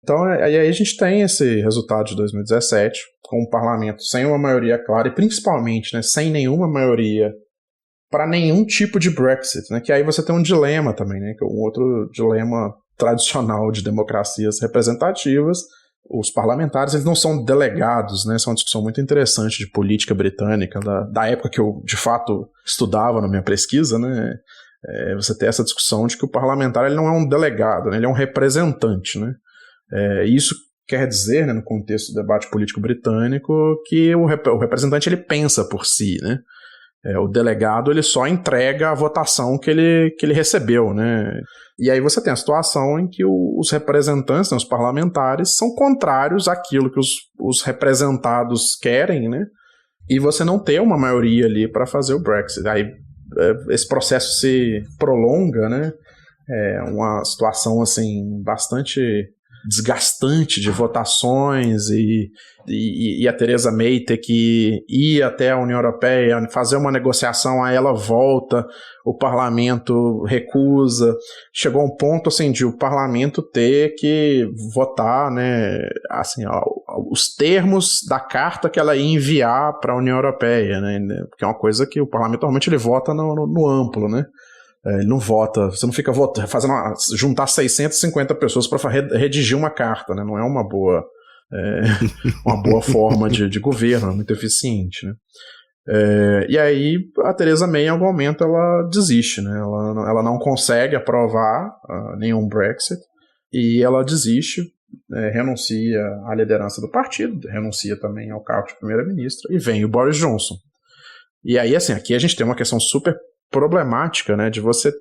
Então aí a gente tem esse resultado de 2017, com um parlamento sem uma maioria clara e principalmente, né, sem nenhuma maioria para nenhum tipo de Brexit, né, que aí você tem um dilema também, né, que é um outro dilema tradicional de democracias representativas. Os parlamentares, eles não são delegados, né? Essa é uma discussão muito interessante de política britânica, da época que eu, de fato, estudava na minha pesquisa, né? Você tem essa discussão de que o parlamentar, ele não é um delegado, né? Ele é um representante, né? Isso quer dizer, né, no contexto do debate político britânico, que o representante, ele pensa por si, né? O delegado, ele só entrega a votação que ele recebeu, né? E aí você tem a situação em que os representantes, né, os parlamentares, são contrários àquilo que os representados querem, né? E você não tem uma maioria ali para fazer o Brexit. Aí esse processo se prolonga, né? É uma situação assim bastante desgastante de votações e a Theresa May ter que ir até a União Europeia, fazer uma negociação, aí ela volta, o parlamento recusa, chegou a um ponto assim de o parlamento ter que votar, né, assim, os termos da carta que ela ia enviar para a União Europeia, né, porque é uma coisa que o parlamento normalmente ele vota no amplo, né. Ele não vota, você não fica votando, juntar 650 pessoas para redigir uma carta, né? Não é uma boa forma de governo, é muito eficiente, né? E aí a Theresa May, em algum momento, ela desiste, né? Ela não consegue aprovar nenhum Brexit e ela desiste, renuncia à liderança do partido, renuncia também ao cargo de primeira-ministra e vem o Boris Johnson. E aí, assim, aqui a gente tem uma questão super problemática, né, de você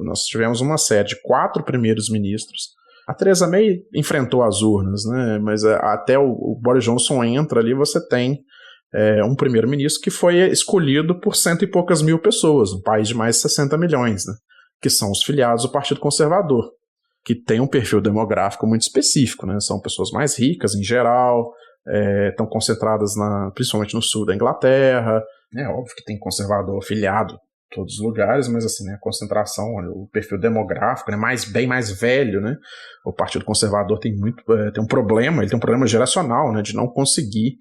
nós tivemos uma série de 4 primeiros ministros. A Theresa May enfrentou as urnas, né, mas até o Boris Johnson entra ali, você tem um primeiro-ministro que foi escolhido por 100 e poucas mil pessoas, um país de mais de 60 milhões, né, que são os filiados do Partido Conservador, que tem um perfil demográfico muito específico, né, são pessoas mais ricas em geral, estão concentradas principalmente no sul da Inglaterra, é óbvio que tem conservador filiado todos os lugares, mas assim, né, a concentração, o perfil demográfico, né, bem mais velho, né, o Partido Conservador tem um problema, ele tem um problema geracional, né, de não conseguir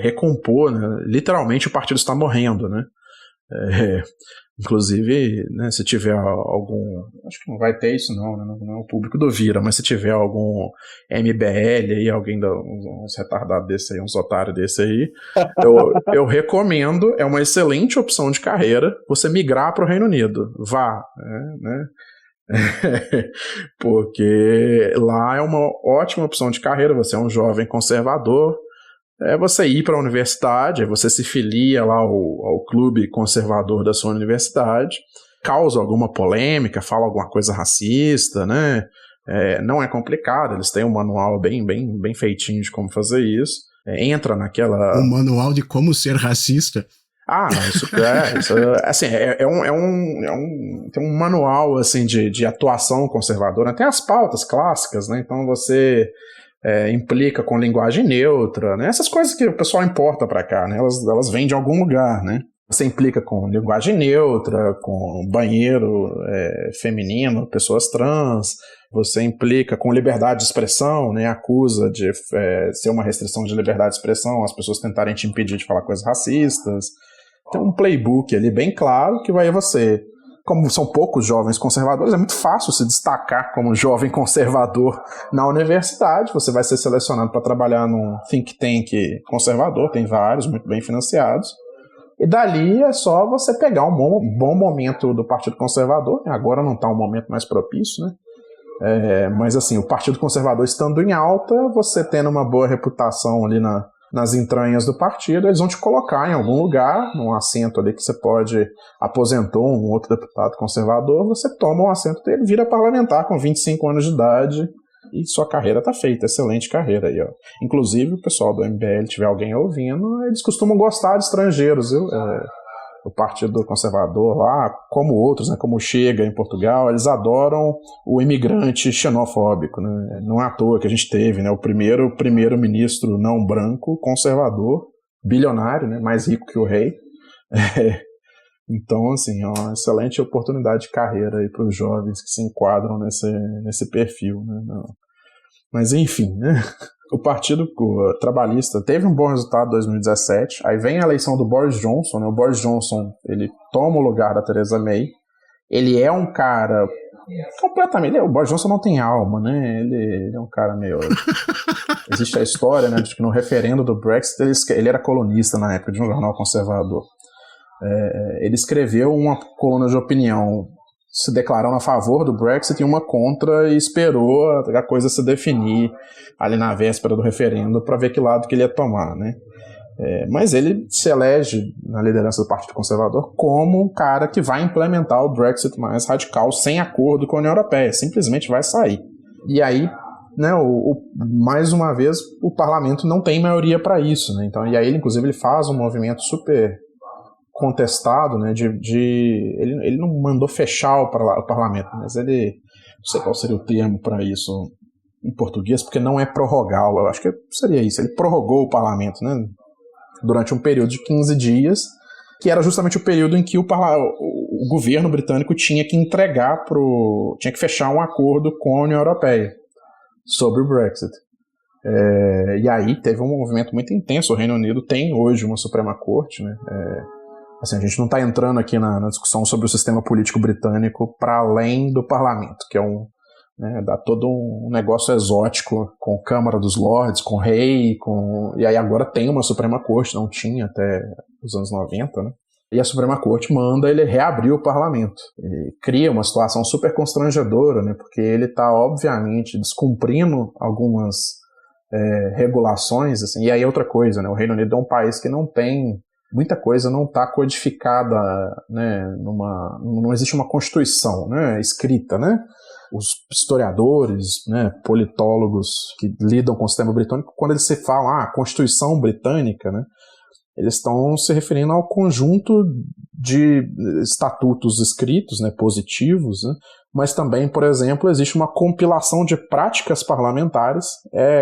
recompor, né, literalmente o partido está morrendo, né, inclusive, né, se tiver acho que não vai ter isso não, né, não é o público do Vira, mas se tiver algum MBL aí, alguém uns retardados desse aí, uns otários desse aí, eu recomendo, é uma excelente opção de carreira, você migrar para o Reino Unido, vá, né, porque lá é uma ótima opção de carreira, você é um jovem conservador, é você ir para a universidade, aí você se filia lá ao clube conservador da sua universidade, causa alguma polêmica, fala alguma coisa racista, né? Não é complicado, eles têm um manual bem feitinho de como fazer isso. Entra naquela... Um manual de como ser racista. Tem um manual assim, de atuação conservadora, tem as pautas clássicas, né? Então você implica com linguagem neutra, né? Essas coisas que o pessoal importa para cá, né? Elas vêm de algum lugar, né? Você implica com linguagem neutra, com banheiro feminino, pessoas trans, você implica com liberdade de expressão, né? Acusa de ser uma restrição de liberdade de expressão, as pessoas tentarem te impedir de falar coisas racistas. Tem um playbook ali bem claro que vai você... Como são poucos jovens conservadores, é muito fácil se destacar como jovem conservador na universidade. Você vai ser selecionado para trabalhar num think tank conservador, tem vários, muito bem financiados. E dali é só você pegar um bom momento do Partido Conservador. Agora não está um momento mais propício, né? Mas assim, o Partido Conservador estando em alta, você tendo uma boa reputação ali nas entranhas do partido, eles vão te colocar em algum lugar, num assento ali que você pode, aposentou um outro deputado conservador, você toma um assento dele, vira parlamentar com 25 anos de idade e sua carreira tá feita, excelente carreira aí, ó. Inclusive, o pessoal do MBL, tiver alguém ouvindo, eles costumam gostar de estrangeiros, viu? O Partido Conservador lá, como outros, né, como o Chega em Portugal, eles adoram o imigrante xenofóbico, né? Não é à toa que a gente teve, né, o primeiro-ministro não branco, conservador, bilionário, né, mais rico que o rei. Então, assim, é uma excelente oportunidade de carreira aí para os jovens que se enquadram nesse perfil, né? Mas, enfim, né? O Partido Trabalhista teve um bom resultado em 2017, aí vem a eleição do Boris Johnson, né? O Boris Johnson, ele toma o lugar da Theresa May, ele é um cara completamente... O Boris Johnson não tem alma, né? Ele é um cara meio... Existe a história, né, de que no referendo do Brexit, ele era colunista na época de um jornal conservador. Ele escreveu uma coluna de opinião se declarando a favor do Brexit e uma contra, e esperou a coisa se definir ali na véspera do referendo para ver que lado que ele ia tomar, né? Mas ele se elege na liderança do Partido Conservador como um cara que vai implementar o Brexit mais radical sem acordo com a União Europeia, simplesmente vai sair. E aí, né, mais uma vez, o parlamento não tem maioria para isso, né? Então, e aí, inclusive, ele faz um movimento super contestado, né, ele não mandou fechar o parlamento, mas ele, não sei qual seria o termo para isso em português, porque não é prorrogar, eu acho que seria isso, ele prorrogou o parlamento, né, durante um período de 15 dias, que era justamente o período em que o governo britânico tinha que tinha que fechar um acordo com a União Europeia sobre o Brexit. E aí teve um movimento muito intenso. O Reino Unido tem hoje uma Suprema Corte, né? Assim, a gente não está entrando aqui na discussão sobre o sistema político britânico para além do parlamento, que é dá todo um negócio exótico com Câmara dos Lordes, com rei, e aí agora tem uma Suprema Corte, não tinha até os anos 90, né? E a Suprema Corte manda ele reabrir o parlamento. Ele cria uma situação super constrangedora, né? Porque ele está, obviamente, descumprindo algumas regulações, assim. E aí outra coisa, né? O Reino Unido é um país que não tem... Muita coisa não está codificada, né, não existe uma constituição, né, escrita, né? Os historiadores, né, politólogos que lidam com o sistema britânico, quando eles se falam a Constituição Britânica, né, eles estão se referindo ao conjunto de estatutos escritos, né, positivos, né, mas também, por exemplo, existe uma compilação de práticas parlamentares,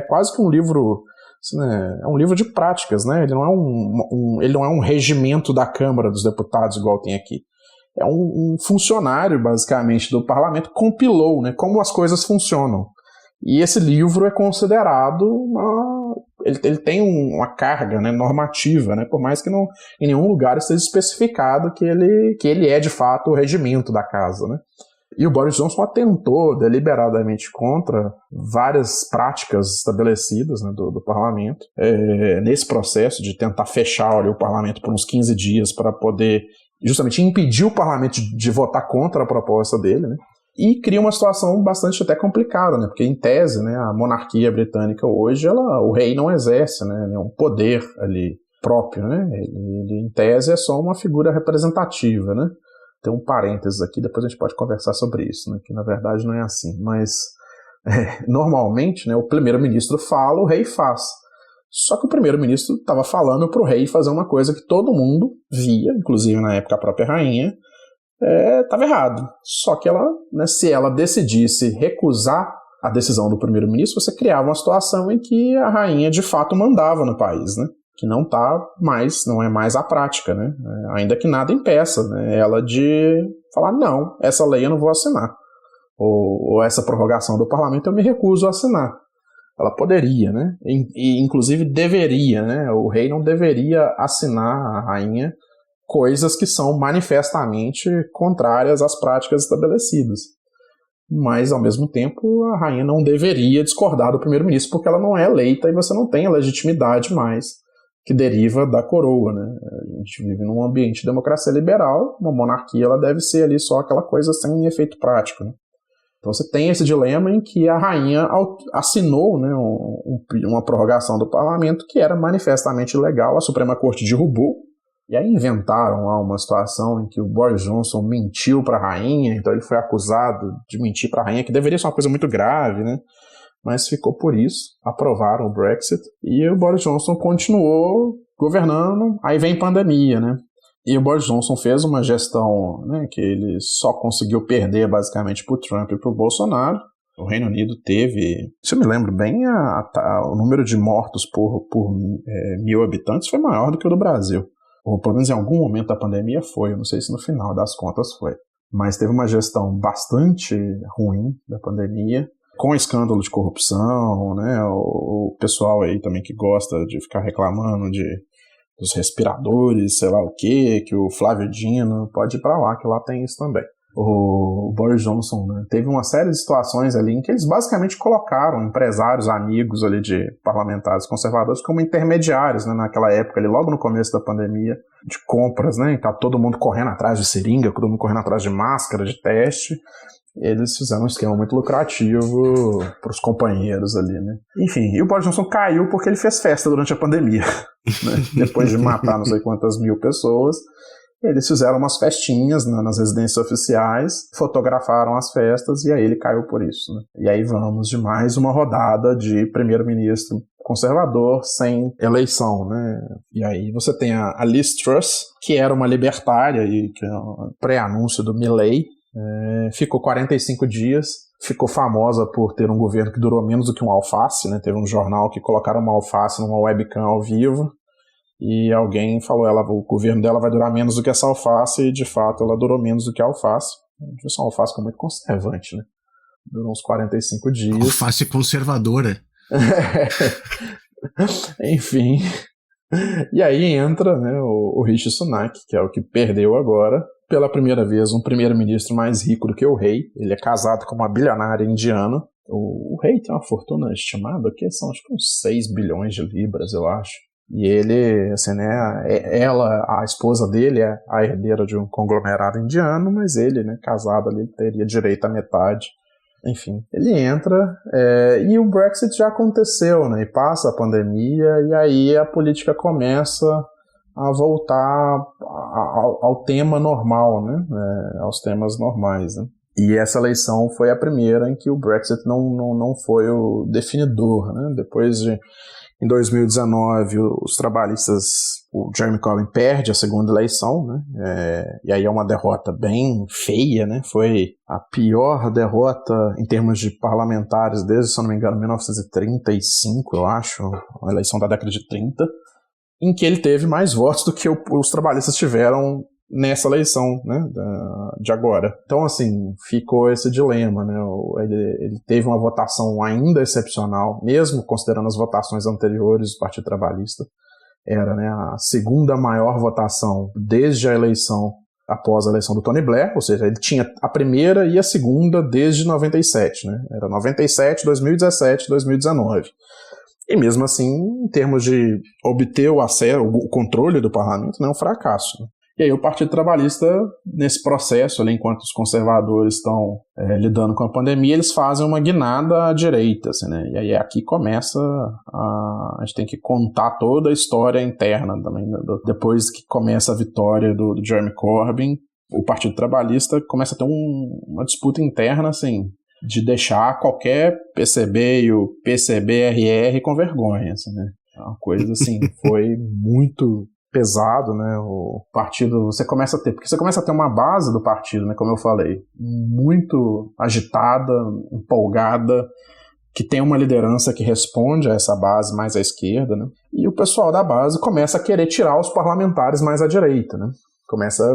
quase que um livro... É um livro de práticas, né? Ele não é um regimento da Câmara dos Deputados igual tem aqui. É um funcionário, basicamente, do parlamento compilou, né, como as coisas funcionam. E esse livro é considerado ele tem uma carga, né, normativa, né, por mais que não, em nenhum lugar esteja especificado que ele é de fato o regimento da casa, né. E o Boris Johnson atentou deliberadamente contra várias práticas estabelecidas, né, do parlamento, nesse processo de tentar fechar ali, o parlamento por uns 15 dias para poder justamente impedir o parlamento de votar contra a proposta dele, né. E cria uma situação bastante até complicada, né? Porque, em tese, né, a monarquia britânica hoje, o rei não exerce, né, nenhum poder ali próprio, né? Ele, em tese, é só uma figura representativa, né? Tem um parênteses aqui, depois a gente pode conversar sobre isso, né? Que, na verdade, não é assim. Mas, normalmente, né, o primeiro-ministro fala, o rei faz. Só que o primeiro-ministro estava falando para o rei fazer uma coisa que todo mundo via, inclusive na época a própria rainha, estava errado. Só que ela, né, se ela decidisse recusar a decisão do primeiro-ministro, você criava uma situação em que a rainha de fato mandava no país, né? Que não é mais a prática, né? Ainda que nada impeça, né, ela de falar, não, essa lei eu não vou assinar. Ou essa prorrogação do parlamento eu me recuso a assinar. Ela poderia, né? E inclusive deveria, né? O rei não deveria assinar a rainha coisas que são manifestamente contrárias às práticas estabelecidas. Mas, ao mesmo tempo, a rainha não deveria discordar do primeiro-ministro, porque ela não é eleita e você não tem a legitimidade mais que deriva da coroa, né? A gente vive num ambiente de democracia liberal, uma monarquia ela deve ser ali só aquela coisa sem efeito prático, né? Então você tem esse dilema em que a rainha assinou, né, uma prorrogação do parlamento que era manifestamente ilegal, a Suprema Corte derrubou, e aí inventaram lá uma situação em que o Boris Johnson mentiu para a rainha, então ele foi acusado de mentir para a rainha, que deveria ser uma coisa muito grave, né? Mas ficou por isso, aprovaram o Brexit, e o Boris Johnson continuou governando, aí vem pandemia, né? E o Boris Johnson fez uma gestão, né, que ele só conseguiu perder basicamente para o Trump e para o Bolsonaro. O Reino Unido teve, se eu me lembro bem, o número de mortos por 1.000 habitantes foi maior do que o do Brasil. Ou pelo menos em algum momento da pandemia foi, eu não sei se no final das contas foi. Mas teve uma gestão bastante ruim da pandemia, com escândalo de corrupção, né? O pessoal aí também que gosta de ficar reclamando dos respiradores, sei lá o que o Flávio Dino pode ir pra lá, que lá tem isso também. O Boris Johnson, né, teve uma série de situações ali em que eles basicamente colocaram empresários, amigos ali de parlamentares conservadores como intermediários, né, naquela época, ali, logo no começo da pandemia, de compras, né, e tá todo mundo correndo atrás de seringa, todo mundo correndo atrás de máscara, de teste. Eles fizeram um esquema muito lucrativo para os companheiros ali, né? Enfim, e o Boris Johnson caiu porque ele fez festa durante a pandemia, né? Depois de matar não sei quantas mil pessoas, eles fizeram umas festinhas nas residências oficiais, fotografaram as festas e aí ele caiu por isso, né? E aí vamos de mais uma rodada de primeiro-ministro conservador sem eleição, né? E aí você tem a Liz Truss, que era uma libertária e que é um pré-anúncio do Milley. Ficou 45 dias, ficou famosa por ter um governo que durou menos do que um alface, né? Teve um jornal que colocaram uma alface numa webcam ao vivo e alguém falou, o governo dela vai durar menos do que essa alface, e de fato ela durou menos do que a alface. Essa alface ficou muito conservante, né? Durou uns 45 dias. Alface conservadora. Enfim. E aí entra, né, o Rishi Sunak, que é o que perdeu agora, pela primeira vez, um primeiro-ministro mais rico do que o rei. Ele é casado com uma bilionária indiana. O rei tem uma fortuna estimada que são acho que uns 6 bilhões de libras, eu acho. E ele, assim, né, a esposa dele é a herdeira de um conglomerado indiano, mas ele, né, casado ali, teria direito à metade. Enfim, ele entra e o Brexit já aconteceu, né, e passa a pandemia e aí a política começa a voltar ao tema normal, né, aos temas normais, né. E essa eleição foi a primeira em que o Brexit não foi o definidor, né. Depois em 2019, os trabalhistas, o Jeremy Corbyn perde a segunda eleição, né? E aí é uma derrota bem feia, né? Foi a pior derrota em termos de parlamentares desde, se eu não me engano, 1935, eu acho, a eleição da década de 30, em que ele teve mais votos do que os trabalhistas tiveram nessa eleição, né, de agora. Então, assim, ficou esse dilema, né? Ele teve uma votação ainda excepcional, mesmo considerando as votações anteriores do Partido Trabalhista. Era, né, a segunda maior votação desde a eleição, após a eleição do Tony Blair, ou seja, ele tinha a primeira e a segunda desde 97, né? Era 97, 2017, 2019. E mesmo assim, em termos de obter o controle do parlamento, não é um fracasso, né? E aí o Partido Trabalhista, nesse processo, ali, enquanto os conservadores estão lidando com a pandemia, eles fazem uma guinada à direita, assim, né? E aí aqui começa a gente tem que contar toda a história interna também, né? Depois que começa a vitória do Jeremy Corbyn, o Partido Trabalhista começa a ter uma disputa interna, assim, de deixar qualquer PCB e o PCB-RR com vergonha, assim, né? É uma coisa, assim, foi muito pesado, né? O partido, você começa a ter uma base do partido, né? Como eu falei, muito agitada, empolgada, que tem uma liderança que responde a essa base mais à esquerda, né? E o pessoal da base começa a querer tirar os parlamentares mais à direita, né?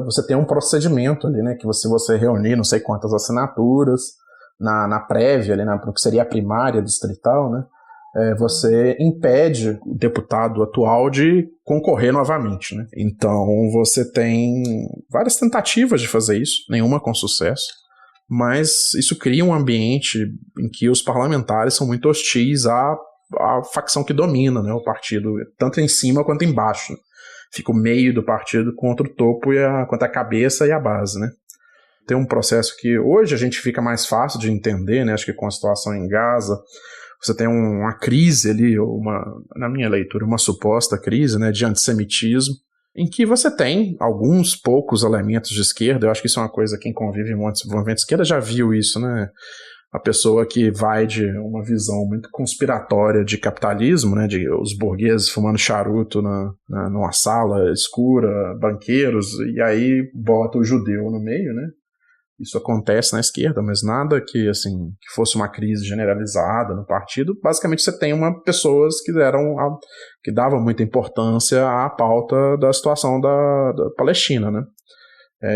Você tem um procedimento ali, né? Que você reunir não sei quantas assinaturas na prévia, ali, no que seria a primária distrital, né? Você impede o deputado atual de concorrer novamente, né? Então você tem várias tentativas de fazer isso, nenhuma com sucesso, mas isso cria um ambiente em que os parlamentares são muito hostis à facção que domina, né, o partido, tanto em cima quanto embaixo. Fica o meio do partido contra o topo contra a cabeça e a base, né? Tem um processo que hoje a gente fica mais fácil de entender, né? Acho que com a situação em Gaza, você tem uma crise ali, na minha leitura, uma suposta crise, né, de antissemitismo, em que você tem alguns poucos elementos de esquerda. Eu acho que isso é uma coisa, quem convive em um movimento de esquerda já viu isso, né? A pessoa que vai de uma visão muito conspiratória de capitalismo, né, de os burgueses fumando charuto numa sala escura, banqueiros, e aí bota o judeu no meio, né? Isso acontece na esquerda, mas nada que fosse uma crise generalizada no partido. Basicamente você tem pessoas que davam muita importância à pauta da situação da Palestina, né?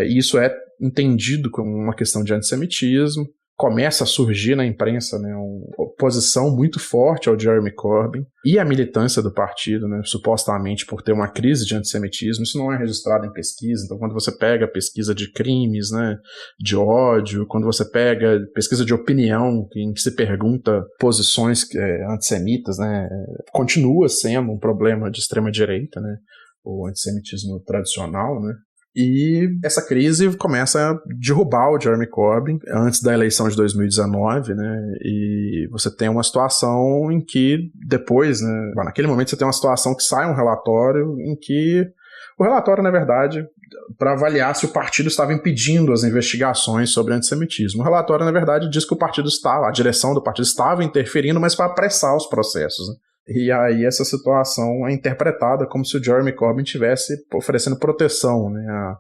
E isso é entendido como uma questão de antissemitismo. Começa a surgir na imprensa, né, uma oposição muito forte ao Jeremy Corbyn e à militância do partido, né, supostamente por ter uma crise de antissemitismo. Isso não é registrado em pesquisa. Então, quando você pega pesquisa de crimes, né, de ódio, quando você pega pesquisa de opinião, em que se pergunta posições antissemitas, né, continua sendo um problema de extrema-direita, né, o antissemitismo tradicional, né. E essa crise começa a derrubar o Jeremy Corbyn antes da eleição de 2019, né? E você tem uma situação em que depois, né? Naquele momento você tem uma situação que sai um relatório em que o relatório, na verdade, para avaliar se o partido estava impedindo as investigações sobre antissemitismo. O relatório, na verdade, diz que a direção do partido estava interferindo, mas para apressar os processos, né? E aí essa situação é interpretada como se o Jeremy Corbyn estivesse oferecendo proteção, né, a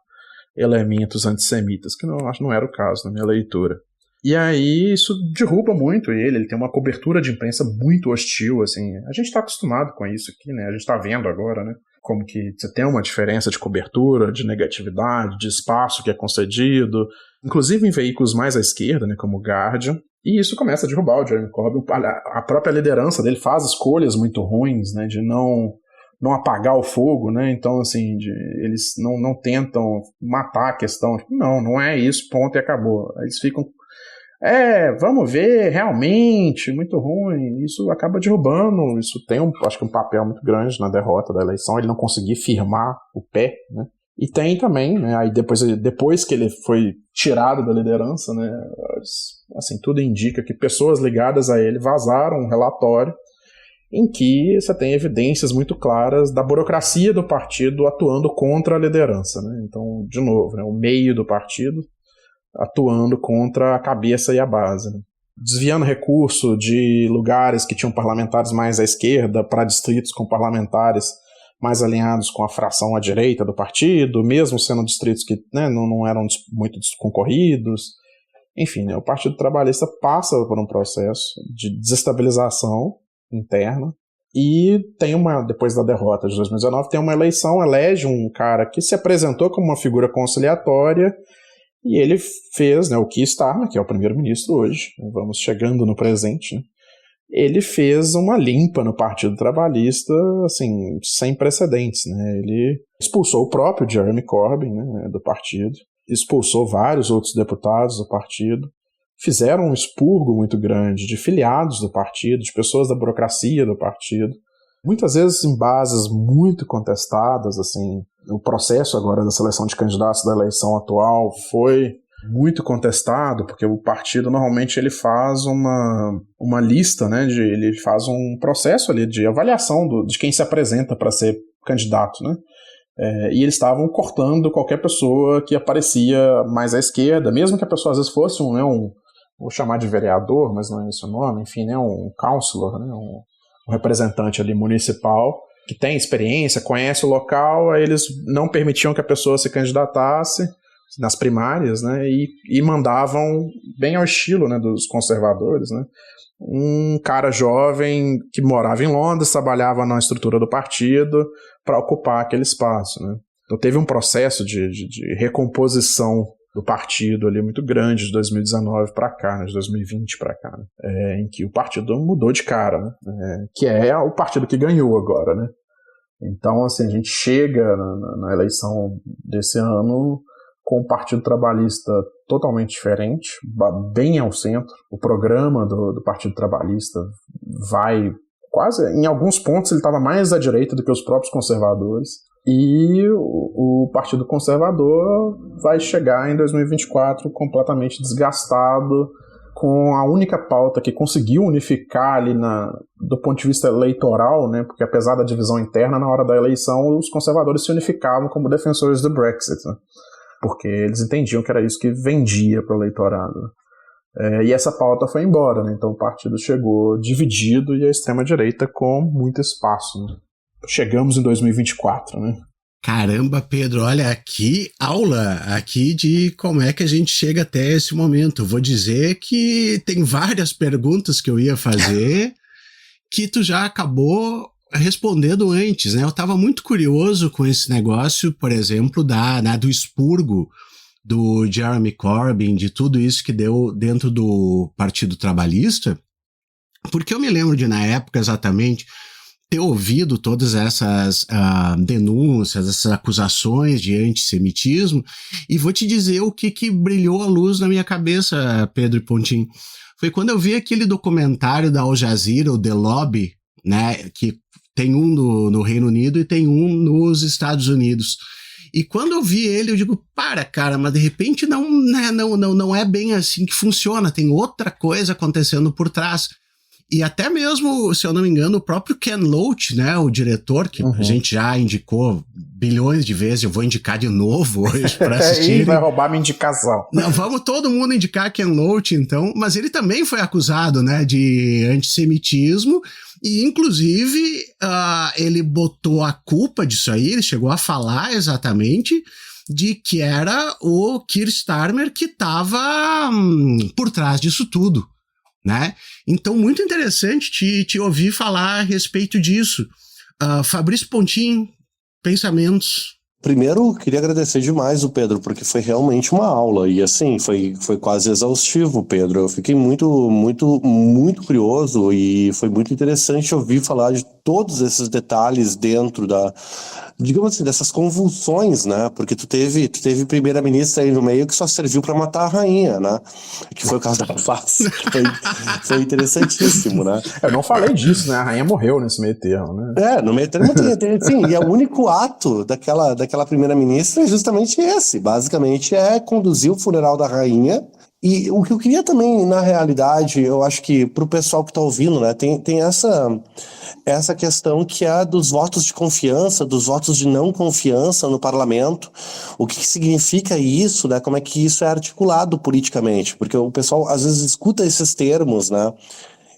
elementos antissemitas, que não era o caso na minha leitura. E aí isso derruba muito ele tem uma cobertura de imprensa muito hostil, assim. A gente está acostumado com isso aqui, né? A gente está vendo agora, né? Como que você tem uma diferença de cobertura, de negatividade, de espaço que é concedido, inclusive em veículos mais à esquerda, né, como o Guardian. E isso começa a derrubar o Jeremy Corbyn. A própria liderança dele faz escolhas muito ruins, né, de não apagar o fogo, né? Então, assim, eles não tentam matar a questão. Não é isso, ponto e acabou. Eles ficam, vamos ver, realmente, muito ruim. Isso acaba derrubando, isso tem, acho que um papel muito grande na derrota da eleição, ele não conseguir firmar o pé, né? E tem também, né, aí depois que ele foi tirado da liderança, né, assim, tudo indica que pessoas ligadas a ele vazaram um relatório em que você tem evidências muito claras da burocracia do partido atuando contra a liderança, né? Então, de novo, né, o meio do partido atuando contra a cabeça e a base, né? Desviando recurso de lugares que tinham parlamentares mais à esquerda para distritos com parlamentares mais alinhados com a fração à direita do partido, mesmo sendo distritos que, né, não eram muito concorridos. Enfim, né, o Partido Trabalhista passa por um processo de desestabilização interna e depois da derrota de 2019, tem uma eleição, elege um cara que se apresentou como uma figura conciliatória e ele fez, né, o Keir Starmer, que é o primeiro-ministro hoje, vamos chegando no presente, né? Ele fez uma limpa no Partido Trabalhista, assim, sem precedentes, né? Ele expulsou o próprio Jeremy Corbyn, né, do partido, expulsou vários outros deputados do partido, fizeram um expurgo muito grande de filiados do partido, de pessoas da burocracia do partido, muitas vezes em bases muito contestadas, assim, O processo agora da seleção de candidatos da eleição atual foi muito contestado, porque o partido normalmente ele faz uma lista, né, ele faz um processo ali de avaliação de quem se apresenta para ser candidato, né? E eles estavam cortando qualquer pessoa que aparecia mais à esquerda, mesmo que a pessoa às vezes fosse vou chamar de vereador, mas não é esse o nome, enfim, né, um councilor, né, um representante ali municipal, que tem experiência, conhece o local, aí eles não permitiam que a pessoa se candidatasse nas primárias, né, e mandavam, bem ao estilo, né, dos conservadores, né, um cara jovem que morava em Londres, trabalhava na estrutura do partido para ocupar aquele espaço, né. Então teve um processo de recomposição do partido ali muito grande de 2019 para cá, né, de 2020 para cá, né, em que o partido mudou de cara, né, que é o partido que ganhou agora, né. Então, assim, a gente chega na eleição desse ano com o Partido Trabalhista totalmente diferente, bem ao centro. O programa do Partido Trabalhista vai quase, em alguns pontos ele estava mais à direita do que os próprios conservadores. E o Partido Conservador vai chegar em 2024 completamente desgastado, com a única pauta que conseguiu unificar ali do ponto de vista eleitoral, né, porque apesar da divisão interna, na hora da eleição, os conservadores se unificavam como defensores do Brexit, né, porque eles entendiam que era isso que vendia para o eleitorado. E essa pauta foi embora, né, então o partido chegou dividido e a extrema-direita com muito espaço, né. Chegamos em 2024, né? Caramba, Pedro, olha, que aula aqui de como é que a gente chega até esse momento. Vou dizer que tem várias perguntas que eu ia fazer que tu já acabou respondendo antes, né? Eu estava muito curioso com esse negócio, por exemplo, do expurgo do Jeremy Corbyn, de tudo isso que deu dentro do Partido Trabalhista, porque eu me lembro de, na época, exatamente, ter ouvido todas essas denúncias, essas acusações de antissemitismo, e vou te dizer o que brilhou a luz na minha cabeça, Pedro Pontin. Foi quando eu vi aquele documentário da Al Jazeera, o The Lobby, né, que tem um no Reino Unido e tem um nos Estados Unidos. E quando eu vi ele, eu digo, cara, mas de repente não é bem assim que funciona, tem outra coisa acontecendo por trás. E até mesmo, se eu não me engano, o próprio Ken Loach, né, o diretor, que a gente já indicou bilhões de vezes, eu vou indicar de novo hoje para assistir. Vai roubar minha indicação. Não, vamos todo mundo indicar Ken Loach, então. Mas ele também foi acusado, né, de antissemitismo e, inclusive, ele botou a culpa disso aí, ele chegou a falar exatamente de que era o Keir Starmer que estava por trás disso tudo. Né? Então, muito interessante te ouvir falar a respeito disso. Fabrício Pontin, pensamentos. Primeiro, queria agradecer demais o Pedro, porque foi realmente uma aula, e assim, foi quase exaustivo, Pedro. Eu fiquei muito, muito, muito curioso e foi muito interessante ouvir falar de todos esses detalhes dentro digamos assim, dessas convulsões, né? Porque tu teve primeira-ministra aí no meio que só serviu para matar a rainha, né? Que foi o caso da Paz. Foi interessantíssimo, né? Eu não falei disso, né? A rainha morreu nesse meio termo, né? No meio termo sim, e o único ato daquela primeira-ministra é justamente esse. Basicamente é conduzir o funeral da rainha. E o que eu queria também, na realidade, eu acho que pro pessoal que tá ouvindo, né, tem essa questão que é dos votos de confiança, dos votos de não confiança no parlamento, o que significa isso, né, como é que isso é articulado politicamente, porque o pessoal às vezes escuta esses termos, né,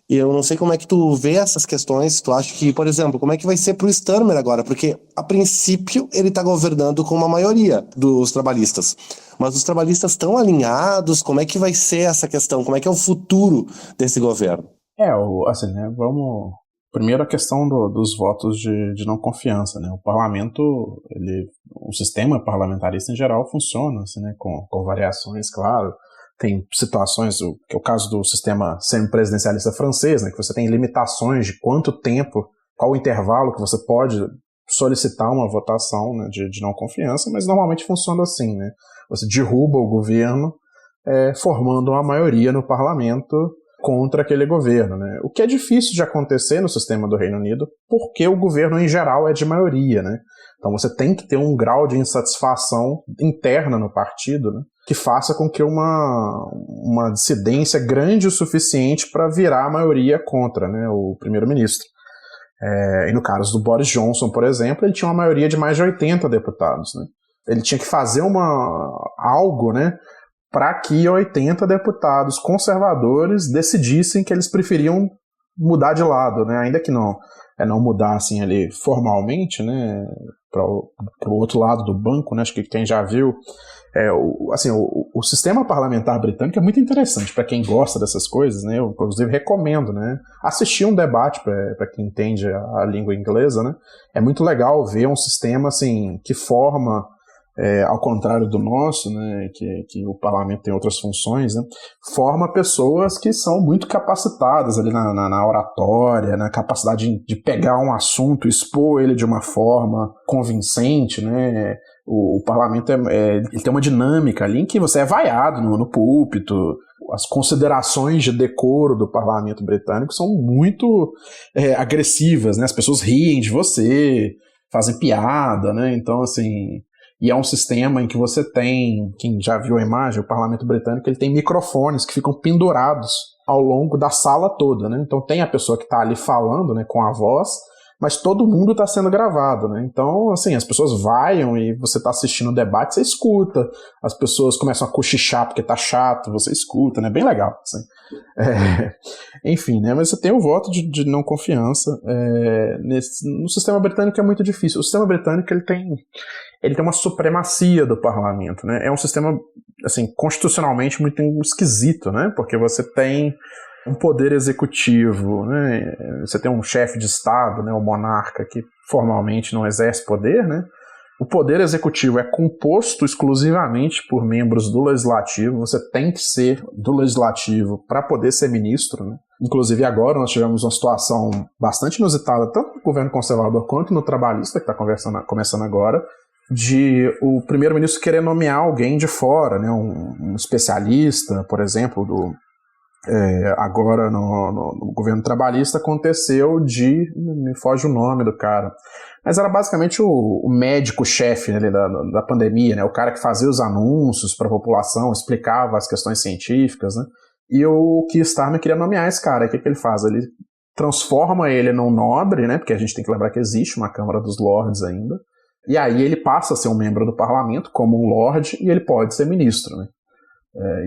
e eu não sei como é que tu vê essas questões, tu acha que, por exemplo, como é que vai ser pro Starmer agora, porque a princípio ele tá governando com uma maioria dos trabalhistas, mas os trabalhistas estão alinhados, como é que vai ser essa questão, como é que é o futuro desse governo? Assim, né, primeiro a questão dos votos de não confiança, né, o parlamento, o sistema parlamentarista em geral funciona, assim, né, com variações, claro. Tem situações, que é o caso do sistema semipresidencialista francês, né, que você tem limitações de quanto tempo, qual o intervalo que você pode solicitar uma votação, né, de não confiança, mas normalmente funciona assim, né? Você derruba o governo formando uma maioria no parlamento contra aquele governo, né? O que é difícil de acontecer no sistema do Reino Unido, porque o governo em geral é de maioria, né? Então você tem que ter um grau de insatisfação interna no partido, né, que faça com que uma dissidência grande o suficiente para virar a maioria contra, né, o primeiro-ministro. E no caso do Boris Johnson, por exemplo, ele tinha uma maioria de mais de 80 deputados, né? Ele tinha que fazer algo, né, para que 80 deputados conservadores decidissem que eles preferiam mudar de lado, né, ainda que não mudar assim ali formalmente, né, para o outro lado do banco, né, acho que quem já viu, o sistema parlamentar britânico é muito interessante para quem gosta dessas coisas, né, eu inclusive recomendo, né, assistir um debate para quem entende a língua inglesa, né, é muito legal ver um sistema assim que forma, ao contrário do nosso, né, que o parlamento tem outras funções, né, forma pessoas que são muito capacitadas ali na oratória, na capacidade de pegar um assunto, expor ele de uma forma convincente, né. O parlamento ele tem uma dinâmica ali em que você é vaiado no púlpito. As considerações de decoro do parlamento britânico são muito agressivas, né, as pessoas riem de você, fazem piada, né, então assim... E é um sistema em que você tem, quem já viu a imagem, o parlamento britânico, ele tem microfones que ficam pendurados ao longo da sala toda, né? Então tem a pessoa que está ali falando, né, com a voz, mas todo mundo está sendo gravado, né? Então, assim, as pessoas vaiam e você está assistindo o debate, você escuta. As pessoas começam a cochichar porque tá chato, você escuta, né? Bem legal, assim. Enfim, né? Mas você tem o voto de não confiança. No sistema britânico é muito difícil. O sistema britânico, ele tem uma supremacia do parlamento, né? É um sistema, assim, constitucionalmente muito esquisito, né? Porque você tem um poder executivo, né? Você tem um chefe de Estado, né? O monarca, que formalmente não exerce poder, né? O poder executivo é composto exclusivamente por membros do legislativo. Você tem que ser do legislativo para poder ser ministro, né? Inclusive agora nós tivemos uma situação bastante inusitada, tanto no governo conservador quanto no trabalhista, que está começando agora, de o primeiro-ministro querer nomear alguém de fora, né, um especialista, por exemplo, agora no governo trabalhista aconteceu me foge o nome do cara, mas era basicamente o médico-chefe, né, da pandemia, né, o cara que fazia os anúncios para a população, explicava as questões científicas, né, e o Keir Starmer queria nomear esse cara. E o que ele faz? Ele transforma ele num nobre, né, porque a gente tem que lembrar que existe uma Câmara dos Lords ainda. E aí ele passa a ser um membro do parlamento, como um lorde, e ele pode ser ministro, né?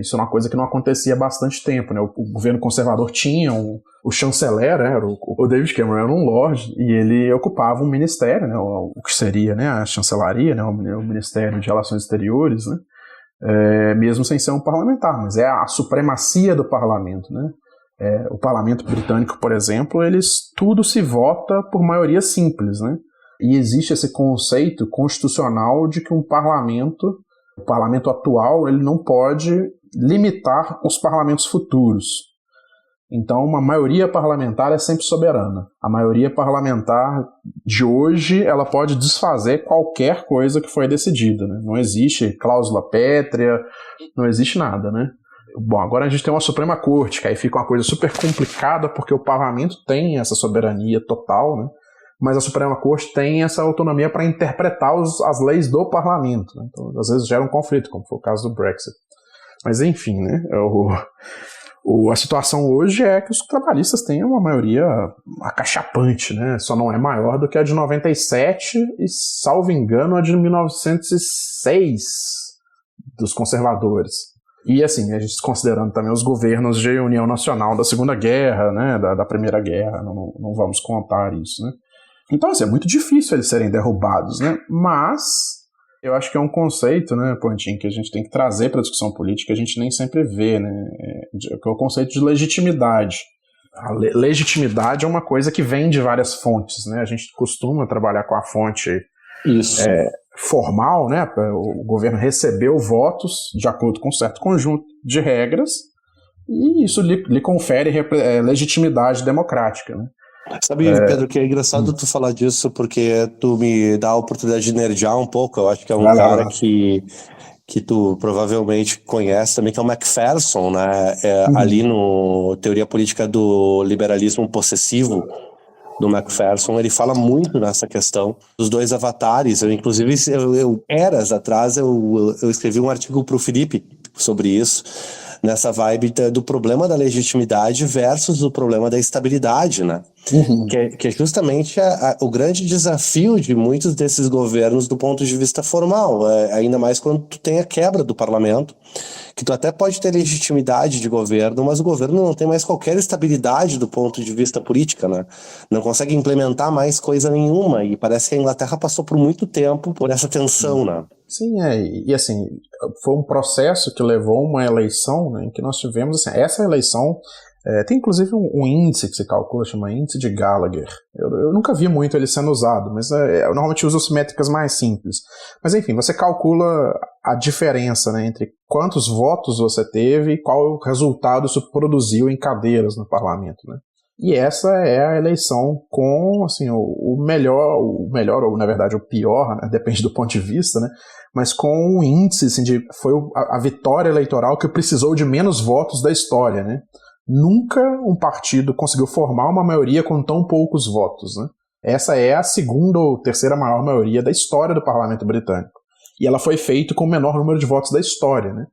Isso é uma coisa que não acontecia há bastante tempo, né? O governo conservador tinha o chanceler, né? O David Cameron era um lorde, e ele ocupava um ministério, né? O que seria, né, a chancelaria, né? O Ministério de Relações Exteriores, né? Mesmo sem ser um parlamentar, mas é a supremacia do parlamento, né? O parlamento britânico, por exemplo, tudo se vota por maioria simples, né? E existe esse conceito constitucional de que o parlamento atual, ele não pode limitar os parlamentos futuros. Então, uma maioria parlamentar é sempre soberana. A maioria parlamentar de hoje, ela pode desfazer qualquer coisa que foi decidida, né? Não existe cláusula pétrea, não existe nada, né? Bom, agora a gente tem uma Suprema Corte, que aí fica uma coisa super complicada, porque o parlamento tem essa soberania total, né? Mas a Suprema Corte tem essa autonomia para interpretar as leis do parlamento, né? Então, às vezes gera um conflito, como foi o caso do Brexit. Mas enfim, né? A situação hoje é que os trabalhistas têm uma maioria acachapante, né? Só não é maior do que a de 97 e, salvo engano, a de 1906 dos conservadores. E assim, a gente considerando também os governos de união nacional da Segunda Guerra, né? Da Primeira Guerra, não vamos contar isso, né? Então, assim, é muito difícil eles serem derrubados, né? Mas eu acho que é um conceito, né, Pontinho, que a gente tem que trazer para a discussão política, a gente nem sempre vê, né? Que é o conceito de legitimidade. A legitimidade é uma coisa que vem de várias fontes, né? A gente costuma trabalhar com a fonte formal, né? O governo recebeu votos de acordo com um certo conjunto de regras e isso lhe confere legitimidade democrática, né? Sabe, Pedro, que é engraçado tu falar disso, porque tu me dá a oportunidade de nerdear um pouco. Eu acho que é um cara que que tu provavelmente conhece também, que é o Macpherson, né? Ali no Teoria Política do Liberalismo Possessivo, do Macpherson, ele fala muito nessa questão dos dois avatares. Inclusive, eras atrás, eu escrevi um artigo para o Felipe sobre isso, nessa vibe do problema da legitimidade versus o problema da estabilidade, né? Que é justamente o grande desafio de muitos desses governos do ponto de vista formal, ainda mais quando tu tem a quebra do parlamento, que tu até pode ter legitimidade de governo, mas o governo não tem mais qualquer estabilidade do ponto de vista política, né? Não consegue implementar mais coisa nenhuma, e parece que a Inglaterra passou por muito tempo por essa tensão, né? Sim, e assim, foi um processo que levou uma eleição, né, em que nós tivemos, assim, essa eleição, tem inclusive um índice que se calcula, chama índice de Gallagher. Eu nunca vi muito ele sendo usado, mas eu normalmente uso as métricas mais simples. Mas enfim, você calcula a diferença, né, entre quantos votos você teve e qual o resultado isso produziu em cadeiras no parlamento, né? E essa é a eleição com, assim, o melhor, ou na verdade o pior, né, depende do ponto de vista, né, mas com um índice, assim, foi a vitória eleitoral que precisou de menos votos da história, né. Nunca um partido conseguiu formar uma maioria com tão poucos votos, né. Essa é a segunda ou terceira maior maioria da história do parlamento britânico. E ela foi feita com o menor número de votos da história, né.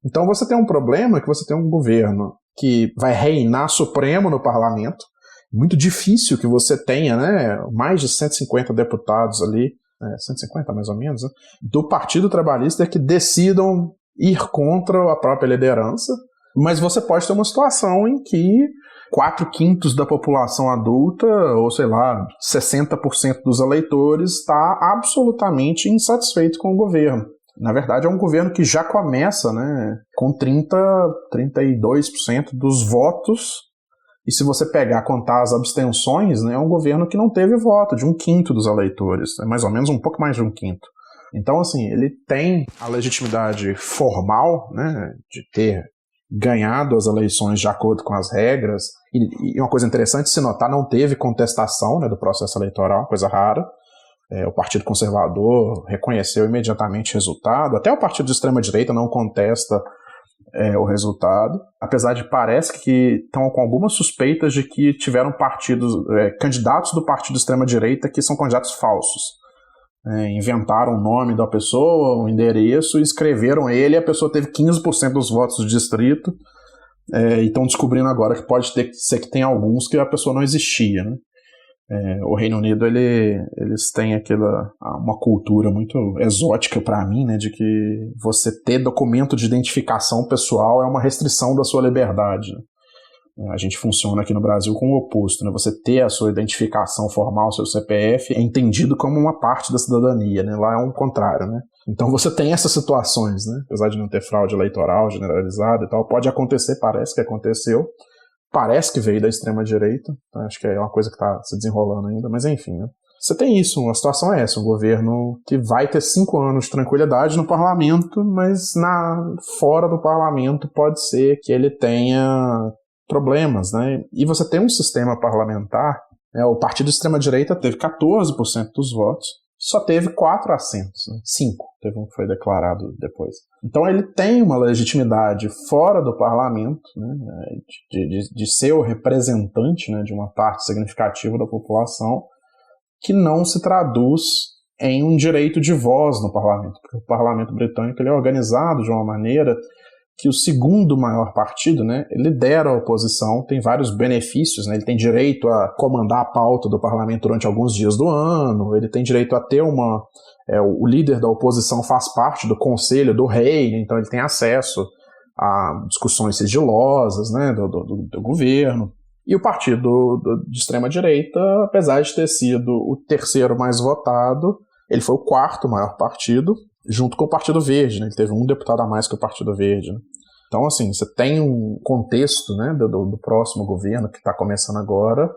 Então você tem um problema que você tem um governo que vai reinar supremo no parlamento. Muito difícil que você tenha, né, mais de 150 deputados ali, 150 mais ou menos, né, do Partido Trabalhista que decidam ir contra a própria liderança, mas você pode ter uma situação em que 4/5 da população adulta, ou sei lá, 60% dos eleitores está absolutamente insatisfeito com o governo. Na verdade, é um governo que já começa, né, com 32% dos votos, e se você contar as abstenções, né, é um governo que não teve voto, de 1/5 dos eleitores, mais ou menos um pouco mais de 1/5. Então, assim, ele tem a legitimidade formal, né, de ter ganhado as eleições de acordo com as regras, e uma coisa interessante se notar, não teve contestação, né, do processo eleitoral, coisa rara. O Partido Conservador reconheceu imediatamente o resultado, até o partido de extrema-direita não contesta o resultado, apesar de parece que estão com algumas suspeitas de que tiveram candidatos do partido de extrema-direita que são candidatos falsos. Inventaram o nome da pessoa, o endereço, e escreveram ele, e a pessoa teve 15% dos votos do distrito, e estão descobrindo agora que pode ser que tem alguns que a pessoa não existia, né? O Reino Unido, eles têm uma cultura muito exótica para mim, né, de que você ter documento de identificação pessoal é uma restrição da sua liberdade. A gente funciona aqui no Brasil com o oposto, né? Você ter a sua identificação formal, seu CPF, é entendido como uma parte da cidadania, né? Lá é um contrário, né? Então você tem essas situações, né? Apesar de não ter fraude eleitoral generalizada e tal, pode acontecer, parece que aconteceu. Parece que veio da extrema-direita, tá? Acho que é uma coisa que está se desenrolando ainda, mas enfim, né? Você tem isso, a situação é essa, um governo que vai ter 5 anos de tranquilidade no parlamento, mas fora do parlamento pode ser que ele tenha problemas, né? E você tem um sistema parlamentar, né? O partido de extrema-direita teve 14% dos votos, só teve 4 assentos, né? 5, teve um que foi declarado depois. Então ele tem uma legitimidade fora do parlamento, né, de ser o representante, né, de uma parte significativa da população, que não se traduz em um direito de voz no parlamento, porque o parlamento britânico ele é organizado de uma maneira que o segundo maior partido, né, lidera a oposição, tem vários benefícios, né, ele tem direito a comandar a pauta do parlamento durante alguns dias do ano, ele tem direito a ter o líder da oposição faz parte do conselho do rei, né, então ele tem acesso a discussões sigilosas, né, do governo. E o partido de extrema-direita, apesar de ter sido o terceiro mais votado, ele foi o quarto maior partido, junto com o Partido Verde, né? Ele teve um deputado a mais que o Partido Verde, né? Então, assim, você tem um contexto, né, do próximo governo que está começando agora,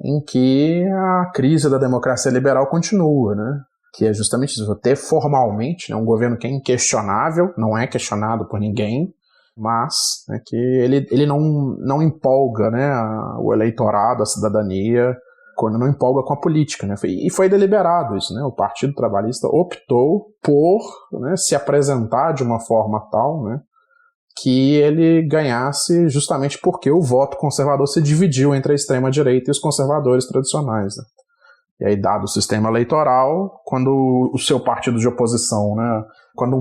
em que a crise da democracia liberal continua, né? Que é justamente isso, ter formalmente, né, um governo que é inquestionável, não é questionado por ninguém, mas, né, que ele não empolga, né, o eleitorado, a cidadania, quando não empolga com a política, né? E foi deliberado isso, né? O Partido Trabalhista optou por, né, se apresentar de uma forma tal, né, que ele ganhasse justamente porque o voto conservador se dividiu entre a extrema-direita e os conservadores tradicionais, né? E aí, dado o sistema eleitoral, quando o seu partido de oposição, né, quando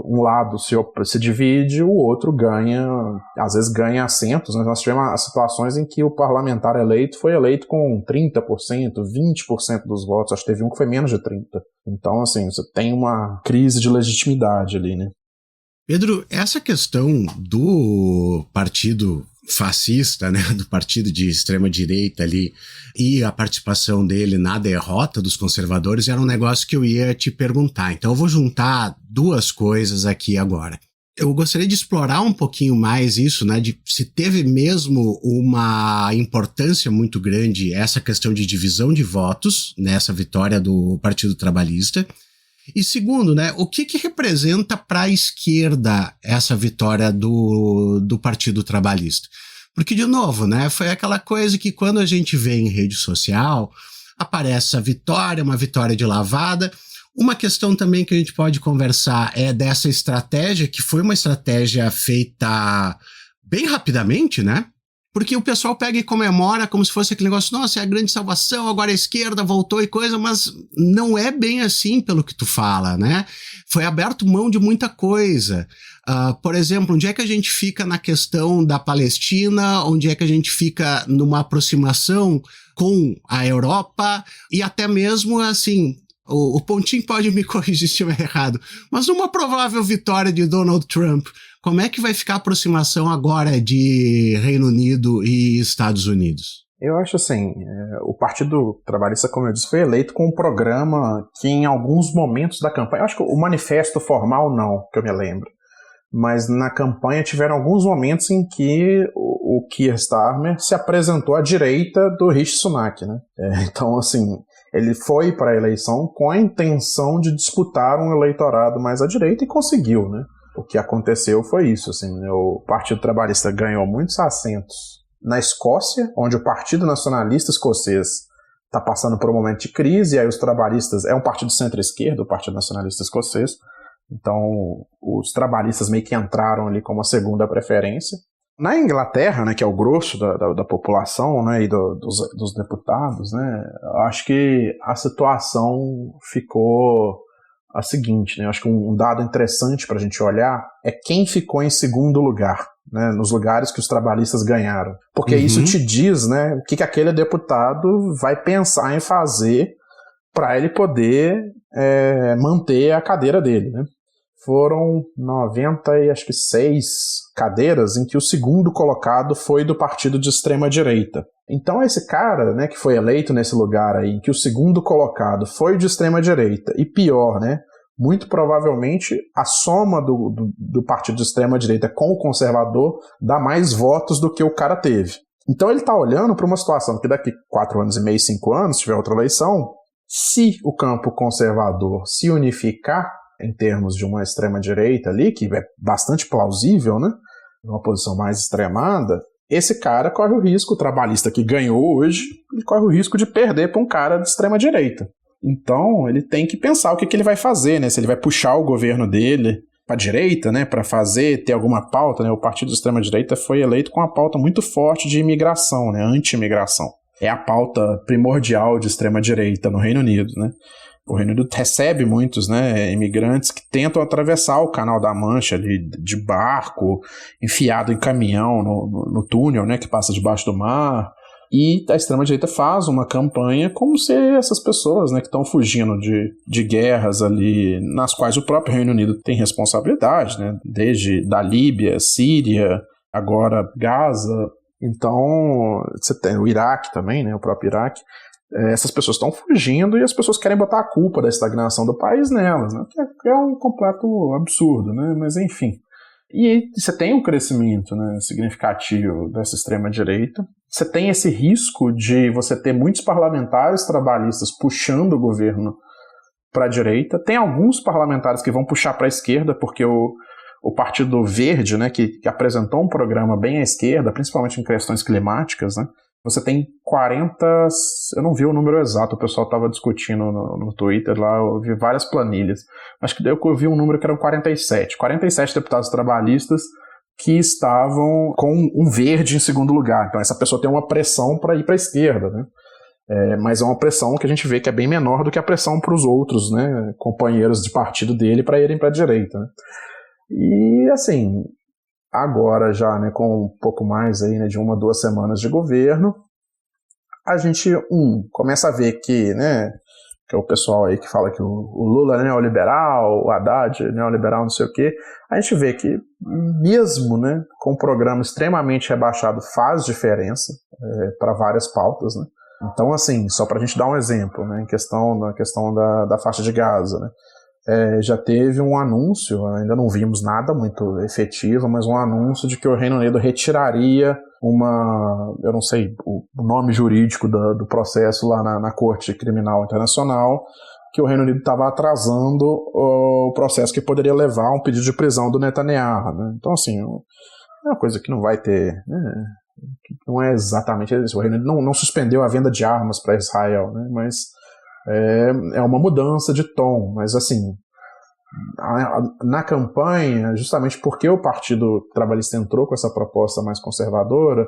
um lado se divide, o outro ganha, às vezes ganha assentos, né? Nós tivemos situações em que o parlamentar eleito foi eleito com 30%, 20% dos votos, acho que teve um que foi menos de 30%. Então, assim, você tem uma crise de legitimidade ali, né? Pedro, essa questão do partido fascista, né, do partido de extrema-direita ali, e a participação dele na derrota dos conservadores era um negócio que eu ia te perguntar. Então eu vou juntar duas coisas aqui agora. Eu gostaria de explorar um pouquinho mais isso, né, de se teve mesmo uma importância muito grande essa questão de divisão de votos nessa vitória do Partido Trabalhista. E segundo, né, o que representa para a esquerda essa vitória do Partido Trabalhista? Porque, de novo, né, foi aquela coisa que quando a gente vê em rede social, aparece a vitória, uma vitória de lavada. Uma questão também que a gente pode conversar é dessa estratégia, que foi uma estratégia feita bem rapidamente, né? Porque o pessoal pega e comemora como se fosse aquele negócio, nossa, é a grande salvação, agora a esquerda voltou e coisa, mas não é bem assim pelo que tu fala, né? Foi aberto mão de muita coisa. Por exemplo, onde é que a gente fica na questão da Palestina, onde é que a gente fica numa aproximação com a Europa e até mesmo, assim, o Pontinho pode me corrigir se estiver errado, mas uma provável vitória de Donald Trump. Como é que vai ficar a aproximação agora de Reino Unido e Estados Unidos? Eu acho assim, o Partido Trabalhista, como eu disse, foi eleito com um programa que em alguns momentos da campanha, eu acho que o manifesto formal não, que eu me lembro, mas na campanha tiveram alguns momentos em que o Keir Starmer se apresentou à direita do Rishi Sunak, né? Então, assim, ele foi para a eleição com a intenção de disputar um eleitorado mais à direita e conseguiu, né? O que aconteceu foi isso, assim, o Partido Trabalhista ganhou muitos assentos na Escócia, onde o Partido Nacionalista Escocês está passando por um momento de crise, e aí os trabalhistas, é um partido centro-esquerda, o Partido Nacionalista Escocês, então os trabalhistas meio que entraram ali como a segunda preferência. Na Inglaterra, né, que é o grosso da população, né, e dos deputados, né, eu acho que a situação ficou a seguinte, né? Eu acho que um dado interessante para a gente olhar é quem ficou em segundo lugar, né, nos lugares que os trabalhistas ganharam. Porque isso te diz, né, o que aquele deputado vai pensar em fazer para ele poder manter a cadeira dele, né? Foram 96 cadeiras em que o segundo colocado foi do partido de extrema-direita. Então esse cara, né, que foi eleito nesse lugar aí, em que o segundo colocado foi de extrema-direita, e pior, né, muito provavelmente a soma do partido de extrema-direita com o conservador dá mais votos do que o cara teve. Então ele está olhando para uma situação que daqui 4 anos e meio, 5 anos, se tiver outra eleição, se o campo conservador se unificar em termos de uma extrema-direita ali, que é bastante plausível, né, uma posição mais extremada, esse cara corre o risco, o trabalhista que ganhou hoje, ele corre o risco de perder para um cara de extrema-direita. Então, ele tem que pensar o que ele vai fazer, né? Se ele vai puxar o governo dele para a direita, né? Para ter alguma pauta, né? O partido de extrema-direita foi eleito com uma pauta muito forte de imigração, né? Anti-imigração. É a pauta primordial de extrema-direita no Reino Unido, né? O Reino Unido recebe muitos, né, imigrantes que tentam atravessar o Canal da Mancha ali, de barco, enfiado em caminhão no túnel, né, que passa debaixo do mar. E a extrema-direita faz uma campanha como se essas pessoas, né, que estão fugindo de guerras ali, nas quais o próprio Reino Unido tem responsabilidade, né, desde da Líbia, Síria, agora Gaza. Então, você tem o Iraque também, né, o próprio Iraque. Essas pessoas estão fugindo e as pessoas querem botar a culpa da estagnação do país nelas, né? Que é um completo absurdo, né? Mas enfim. E você tem um crescimento, né, significativo dessa extrema-direita. Você tem esse risco de você ter muitos parlamentares trabalhistas puxando o governo para a direita. Tem alguns parlamentares que vão puxar para a esquerda, porque o Partido Verde, né, que apresentou um programa bem à esquerda, principalmente em questões climáticas, né, Você tem 40, eu não vi o número exato, o pessoal estava discutindo no Twitter lá, eu vi várias planilhas, mas que daí eu vi um número que eram 47 deputados trabalhistas que estavam com um verde em segundo lugar. Então essa pessoa tem uma pressão para ir para a esquerda, né? Mas é uma pressão que a gente vê que é bem menor do que a pressão para os outros, né, companheiros de partido dele para irem para a direita, né? E assim, agora já, né, com um pouco mais aí, né, de 1 a 2 semanas de governo, a gente começa a ver que, né, que é o pessoal aí que fala que o Lula é neoliberal, o Haddad é neoliberal, não sei o quê, a gente vê que mesmo, né, com um programa extremamente rebaixado faz diferença para várias pautas, né. Então, assim, só para a gente dar um exemplo, né, na questão da faixa de Gaza, né, já teve um anúncio, ainda não vimos nada muito efetivo, mas um anúncio de que o Reino Unido retiraria eu não sei o nome jurídico do processo lá na Corte Criminal Internacional, que o Reino Unido estava atrasando o processo que poderia levar a um pedido de prisão do Netanyahu, né? Então, assim, é uma coisa que não vai ter, né? Não é exatamente isso. O Reino Unido não suspendeu a venda de armas para Israel, né? Mas é uma mudança de tom. Mas assim, na campanha, justamente porque o Partido Trabalhista entrou com essa proposta mais conservadora,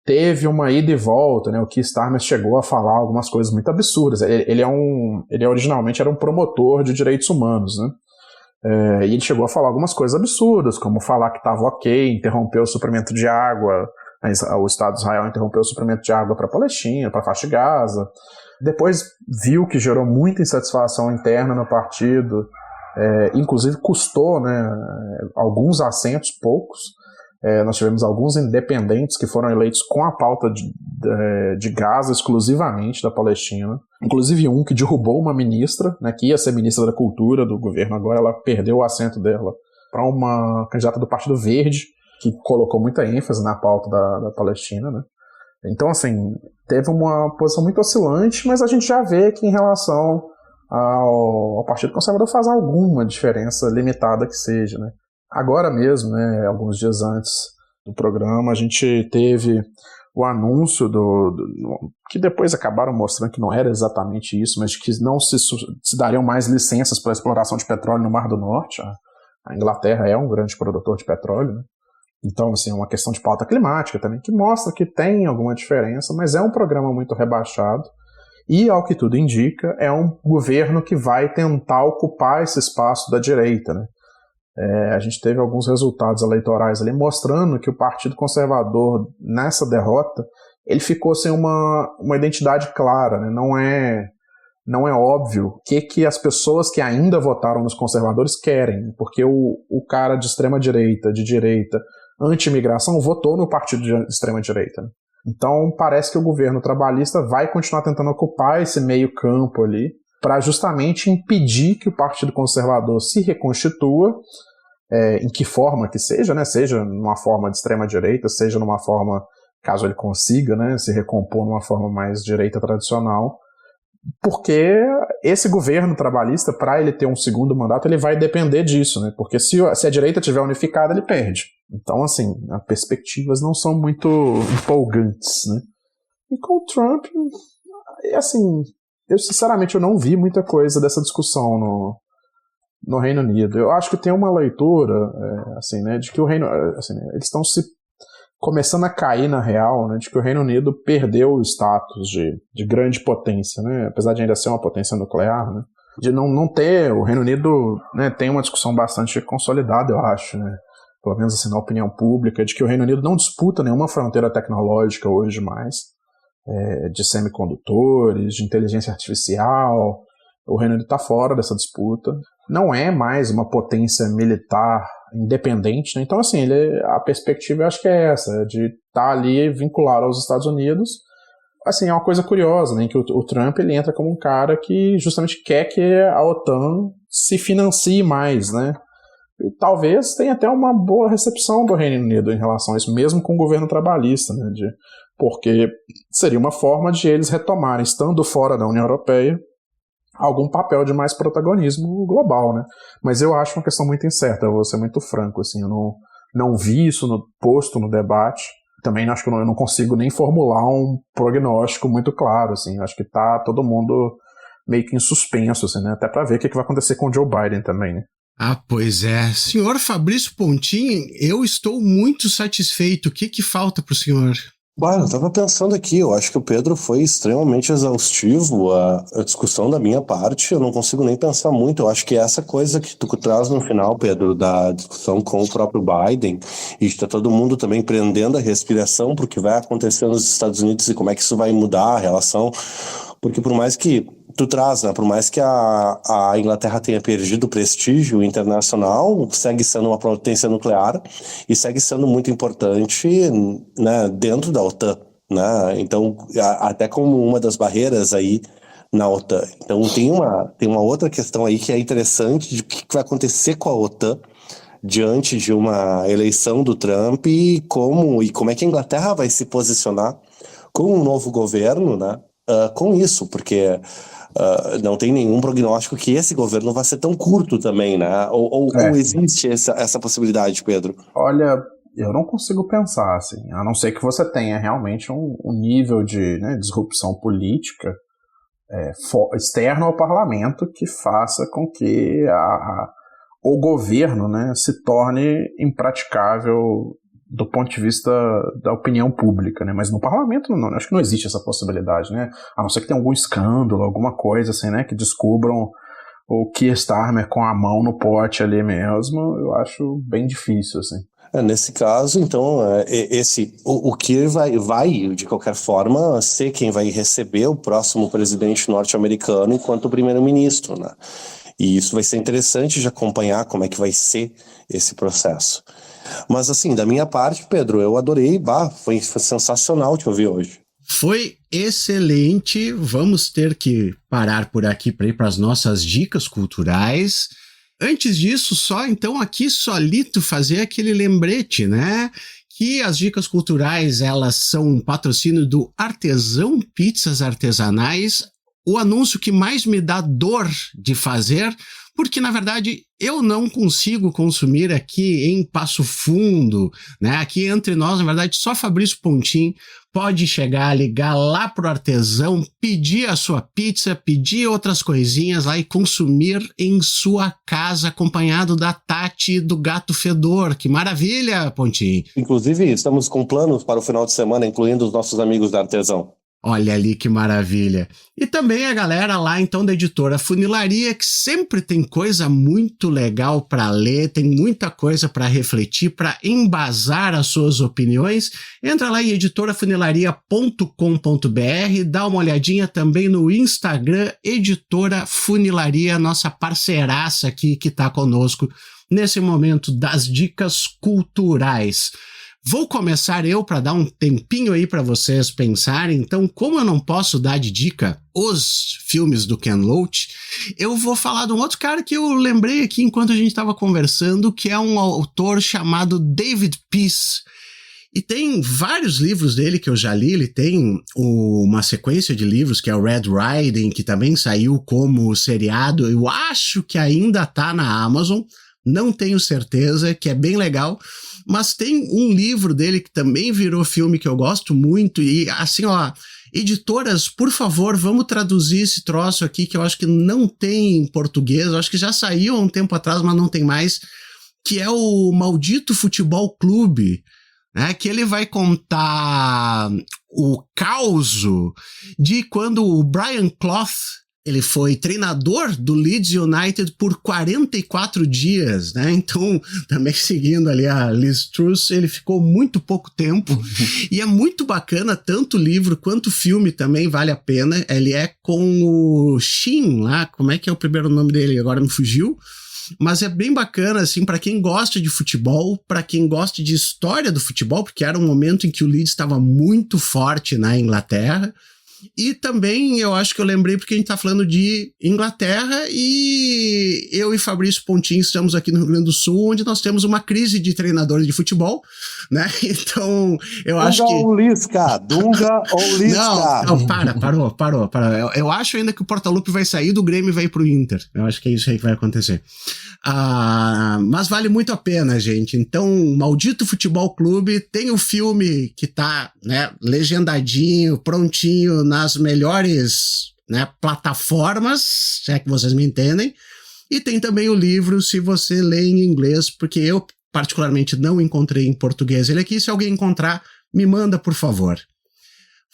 teve uma ida e volta, né? O Keir Starmer chegou a falar algumas coisas muito absurdas. Ele originalmente era um promotor de direitos humanos, né? E ele chegou a falar algumas coisas absurdas, como falar que estava ok, interromper o suprimento de água, o Estado de Israel interrompeu o suprimento de água para a Palestina, para a faixa de Gaza. Depois viu que gerou muita insatisfação interna no partido, inclusive custou, né, alguns assentos, poucos. Nós tivemos alguns independentes que foram eleitos com a pauta de Gaza exclusivamente da Palestina, inclusive um que derrubou uma ministra, né, que ia ser ministra da Cultura do governo, agora ela perdeu o assento dela para uma candidata do Partido Verde, que colocou muita ênfase na pauta da Palestina, né? Então, assim, teve uma posição muito oscilante, mas a gente já vê que em relação ao Partido Conservador faz alguma diferença, limitada que seja, né? Agora mesmo, né, alguns dias antes do programa, a gente teve o anúncio que depois acabaram mostrando que não era exatamente isso, mas que não se dariam mais licenças para a exploração de petróleo no Mar do Norte. A Inglaterra é um grande produtor de petróleo, né? Então, assim, é uma questão de pauta climática também, que mostra que tem alguma diferença, mas é um programa muito rebaixado e, ao que tudo indica, é um governo que vai tentar ocupar esse espaço da direita, né? A gente teve alguns resultados eleitorais ali mostrando que o Partido Conservador, nessa derrota, ele ficou sem uma identidade clara, né? Não é óbvio o que as pessoas que ainda votaram nos conservadores querem, porque o cara de extrema-direita, de direita, anti-imigração, votou no partido de extrema-direita. Então parece que o governo trabalhista vai continuar tentando ocupar esse meio campo ali para justamente impedir que o Partido Conservador se reconstitua, em que forma que seja, né? Seja numa forma de extrema-direita, seja numa forma, caso ele consiga, né, se recompor numa forma mais direita tradicional, porque esse governo trabalhista, para ele ter um segundo mandato, ele vai depender disso, né? Porque se a direita estiver unificada, ele perde. Então, assim, as perspectivas não são muito empolgantes, né? E com o Trump, assim, eu sinceramente não vi muita coisa dessa discussão no Reino Unido. Eu acho que tem uma leitura, assim, né, de que o Reino, assim, eles estão se começando a cair na real, né, de que o Reino Unido perdeu o status de grande potência, né, apesar de ainda ser uma potência nuclear, né, de não ter, o Reino Unido, né, tem uma discussão bastante consolidada, eu acho, né, pelo menos assim, na opinião pública, de que o Reino Unido não disputa nenhuma fronteira tecnológica hoje mais, de semicondutores, de inteligência artificial. O Reino Unido está fora dessa disputa, não é mais uma potência militar independente, né? Então, assim, a perspectiva eu acho que é essa, de estar ali vinculado aos Estados Unidos. Assim, é uma coisa curiosa, né? Que o Trump ele entra como um cara que justamente quer que a OTAN se financie mais, né? E talvez tenha até uma boa recepção do Reino Unido em relação a isso, mesmo com o governo trabalhista, né? Porque seria uma forma de eles retomarem, estando fora da União Europeia, algum papel de mais protagonismo global, né? Mas eu acho uma questão muito incerta, eu vou ser muito franco, assim, eu não vi isso posto no debate, também acho que eu não consigo nem formular um prognóstico muito claro, assim. Acho que tá todo mundo meio que em suspenso, assim, né? Até para ver o que vai acontecer com o Joe Biden também, né? Ah, pois é. Senhor Fabrício Pontin, eu estou muito satisfeito. O que falta para o senhor? Eu estava pensando aqui, eu acho que o Pedro foi extremamente exaustivo, a discussão da minha parte, eu não consigo nem pensar muito, eu acho que essa coisa que tu traz no final, Pedro, da discussão com o próprio Biden, e está todo mundo também prendendo a respiração para o que vai acontecer nos Estados Unidos e como é que isso vai mudar a relação, porque por mais que tu traz, né, por mais que a Inglaterra tenha perdido prestígio internacional, segue sendo uma potência nuclear e segue sendo muito importante, né, dentro da OTAN, né? Então, até como uma das barreiras aí na OTAN. Então, tem uma outra questão aí que é interessante de o que vai acontecer com a OTAN diante de uma eleição do Trump e como é que a Inglaterra vai se posicionar com um novo governo, né? Com isso, porque não tem nenhum prognóstico que esse governo vai ser tão curto também, né? Ou existe essa possibilidade, Pedro? Olha, eu não consigo pensar, assim, a não ser que você tenha realmente um nível de, né, disrupção política externo ao parlamento que faça com que o governo, né, se torne impraticável do ponto de vista da opinião pública, né? Mas no parlamento não, acho que não existe essa possibilidade, né? A não ser que tenha algum escândalo, alguma coisa assim, né? Que descubram o Keir Starmer com a mão no pote ali mesmo, eu acho bem difícil, assim. Nesse caso, então, o Keir vai, de qualquer forma, ser quem vai receber o próximo presidente norte-americano enquanto primeiro-ministro, né? E isso vai ser interessante de acompanhar como é que vai ser esse processo. Mas assim, da minha parte, Pedro, eu adorei, foi sensacional te ouvir hoje. Foi excelente, vamos ter que parar por aqui para ir para as nossas dicas culturais. Antes disso, só então aqui solito fazer aquele lembrete, né? Que as dicas culturais, elas são um patrocínio do Artesão Pizzas Artesanais, o anúncio que mais me dá dor de fazer, porque, na verdade, eu não consigo consumir aqui em Passo Fundo, né? Aqui entre nós, na verdade, só Fabrício Pontin pode chegar, ligar lá pro artesão, pedir a sua pizza, pedir outras coisinhas lá e consumir em sua casa, acompanhado da Tati e do Gato Fedor. Que maravilha, Pontin! Inclusive, estamos com planos para o final de semana, incluindo os nossos amigos da Artesão. Olha ali que maravilha. E também a galera lá então da editora Funilaria, que sempre tem coisa muito legal para ler, tem muita coisa para refletir, para embasar as suas opiniões. Entra lá em editorafunilaria.com.br, dá uma olhadinha também no Instagram, Editora Funilaria, nossa parceiraça aqui que está conosco nesse momento das dicas culturais. Vou começar eu para dar um tempinho aí para vocês pensarem. Então, como eu não posso dar de dica os filmes do Ken Loach, eu vou falar de um outro cara que eu lembrei aqui enquanto a gente estava conversando, que é um autor chamado David Peace. E tem vários livros dele que eu já li. Ele tem uma sequência de livros que é o Red Riding, que também saiu como seriado. Eu acho que ainda tá na Amazon, não tenho certeza, que é bem legal. Mas tem um livro dele que também virou filme que eu gosto muito e assim, ó, editoras, por favor, vamos traduzir esse troço aqui que eu acho que não tem em português, eu acho que já saiu há um tempo atrás, mas não tem mais, que é o Maldito Futebol Clube, né, que ele vai contar o caos de quando o Brian Clough, ele foi treinador do Leeds United por 44 dias, né? Então, também seguindo ali a Liz Truss, ele ficou muito pouco tempo. E é muito bacana, tanto o livro quanto o filme também vale a pena. Ele é com o Shin lá, como é que é o primeiro nome dele? Agora me fugiu. Mas é bem bacana, assim, para quem gosta de futebol, para quem gosta de história do futebol, porque era um momento em que o Leeds estava muito forte na Inglaterra. E também eu acho que eu lembrei porque a gente está falando de Inglaterra e eu e Fabrício Pontin estamos aqui no Rio Grande do Sul, onde nós temos uma crise de treinadores de futebol, né? Então eu acho que... Dunga ou Lisca. Não, parou. Eu acho ainda que o Portaluppi vai sair do Grêmio e vai pro Inter. Eu acho que é isso aí que vai acontecer. Mas vale muito a pena, gente. Então, Maldito Futebol Clube tem o filme que tá, né, legendadinho, prontinho nas melhores, né, plataformas, se é que vocês me entendem. E tem também o livro, se você lê em inglês, porque eu particularmente não encontrei em português ele aqui. Se alguém encontrar, me manda, por favor.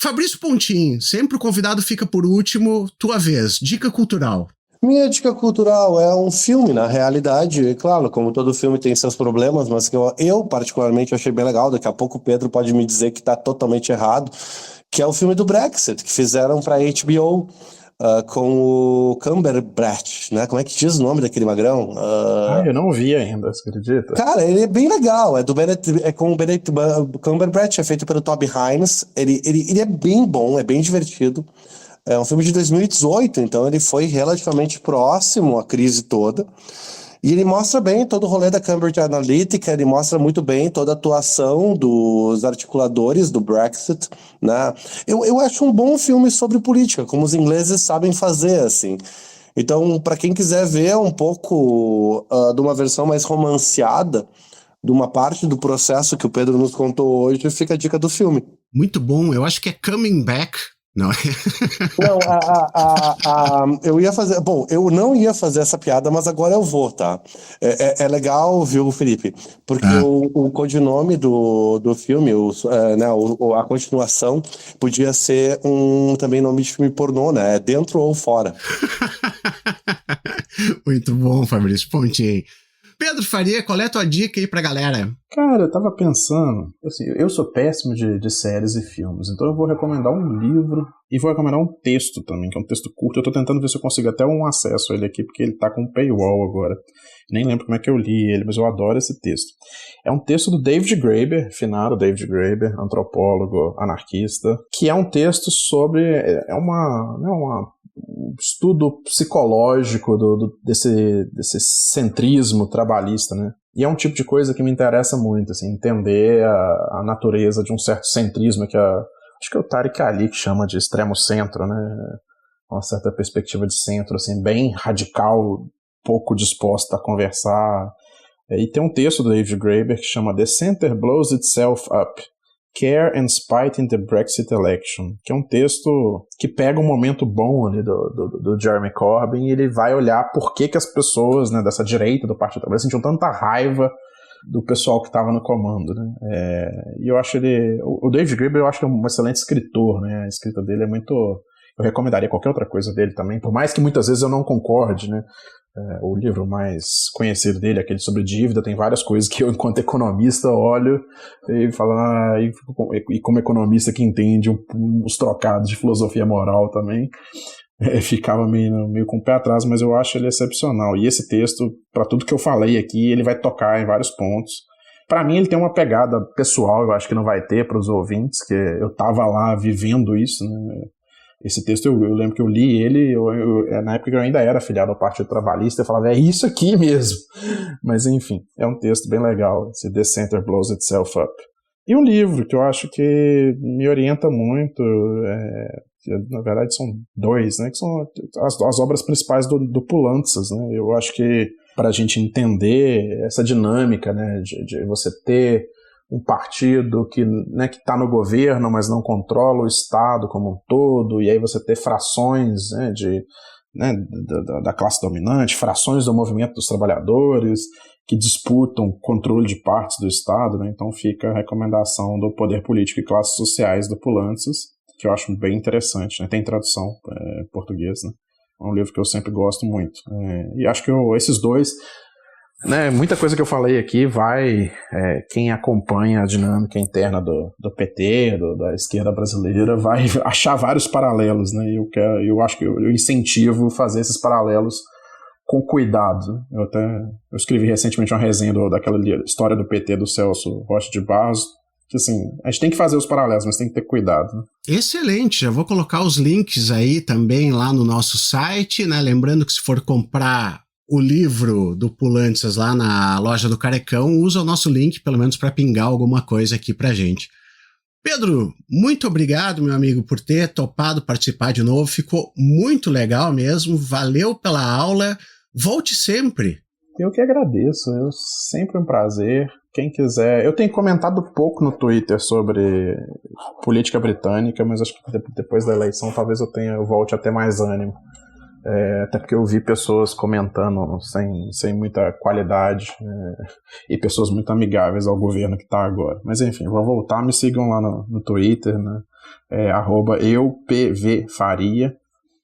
Fabrício Pontin, sempre o convidado fica por último, tua vez, dica cultural. Minha dica cultural é um filme, na realidade, e claro, como todo filme tem seus problemas, mas que eu particularmente achei bem legal, daqui a pouco o Pedro pode me dizer que está totalmente errado, que é o filme do Brexit, que fizeram para HBO, com o Cumberbatch, né? Como é que diz o nome daquele magrão? Eu não vi ainda, você acredita? Cara, ele é bem legal, é com o Benedict Cumberbatch, é feito pelo Toby Haynes, ele é bem bom, é bem divertido. É um filme de 2018, então ele foi relativamente próximo à crise toda. E ele mostra bem todo o rolê da Cambridge Analytica, ele mostra muito bem toda a atuação dos articuladores do Brexit, né? Eu acho um bom filme sobre política, como os ingleses sabem fazer, assim. Então, para quem quiser ver um pouco de uma versão mais romanceada, de uma parte do processo que o Pedro nos contou hoje, fica a dica do filme. Muito bom, eu acho que é Coming Back. Não, eu ia fazer. Bom, eu não ia fazer essa piada, mas agora eu vou, tá? É legal, viu, Felipe? Porque o codinome do filme, né, a continuação, podia ser também nome de filme pornô, né? É Dentro ou Fora. Muito bom, Fabrício Pontin. Pedro Faria, qual é a tua dica aí pra galera? Cara, eu tava pensando, assim, eu sou péssimo de séries e filmes, então eu vou recomendar um livro e vou recomendar um texto também, que é um texto curto. Eu tô tentando ver se eu consigo até um acesso a ele aqui, porque ele tá com um paywall agora. Nem lembro como é que eu li ele, mas eu adoro esse texto. É um texto do David Graeber, finado David Graeber, antropólogo, anarquista, que é um texto sobre... um estudo psicológico desse centrismo trabalhista, né? E é um tipo de coisa que me interessa muito, assim, entender a natureza de um certo centrismo que acho que é o Tariq Ali que chama de extremo centro, né? Uma certa perspectiva de centro, assim, bem radical, pouco disposta a conversar. E tem um texto do David Graeber que chama The Center Blows Itself Up, Care and Spite in the Brexit Election, que é um texto que pega um momento bom ali do Jeremy Corbyn e ele vai olhar por que as pessoas, né, dessa direita do Partido Trabalhista sentiam tanta raiva do pessoal que estava no comando, né? E eu acho o David Graeber, eu acho que é um excelente escritor, né? A escrita dele é muito... Eu recomendaria qualquer outra coisa dele também, por mais que muitas vezes eu não concorde, né? O livro mais conhecido dele, aquele sobre dívida, tem várias coisas que eu, enquanto economista, olho e falo, e como economista que entende os trocados de filosofia moral também, ficava meio com o pé atrás, mas eu acho ele excepcional. E esse texto, para tudo que eu falei aqui, ele vai tocar em vários pontos. Para mim, ele tem uma pegada pessoal, eu acho que não vai ter para os ouvintes, que eu estava lá vivendo isso, né? Esse texto, eu lembro que eu li ele, na época que eu ainda era afiliado ao Partido Trabalhista, eu falava, é isso aqui mesmo. Mas enfim, é um texto bem legal, esse The Center Blows Itself Up. E um livro que eu acho que me orienta muito, na verdade são dois, né, que são as obras principais do Poulantzas, né. Eu acho que para a gente entender essa dinâmica, né, de você ter um partido que está no governo, mas não controla o Estado como um todo, e aí você ter frações, né, da classe dominante, frações do movimento dos trabalhadores que disputam controle de partes do Estado, né? Então fica a recomendação do Poder Político e Classes Sociais do Poulantzas, que eu acho bem interessante, né? Tem tradução em português, né? É um livro que eu sempre gosto muito. E acho que esses dois... Né, muita coisa que eu falei aqui quem acompanha a dinâmica interna do PT, da esquerda brasileira, vai achar vários paralelos, né? Eu acho que eu incentivo fazer esses paralelos com cuidado. Eu escrevi recentemente uma resenha daquela história do PT do Celso Rocha de Barros, que assim, a gente tem que fazer os paralelos, mas tem que ter cuidado, né? Excelente, já vou colocar os links aí também lá no nosso site, né? Lembrando que se for comprar o livro do Pulanças lá na loja do Carecão, usa o nosso link, pelo menos para pingar alguma coisa aqui pra gente. Pedro, muito obrigado, meu amigo, por ter topado participar de novo, ficou muito legal mesmo, valeu pela aula, volte sempre. Eu que agradeço, sempre um prazer. Quem quiser, eu tenho comentado pouco no Twitter sobre política britânica, mas acho que depois da eleição talvez eu volte a ter mais ânimo. Até porque eu vi pessoas comentando sem muita qualidade e pessoas muito amigáveis ao governo que está agora. Mas enfim, vou voltar, me sigam lá no Twitter, né? @eupvfaria,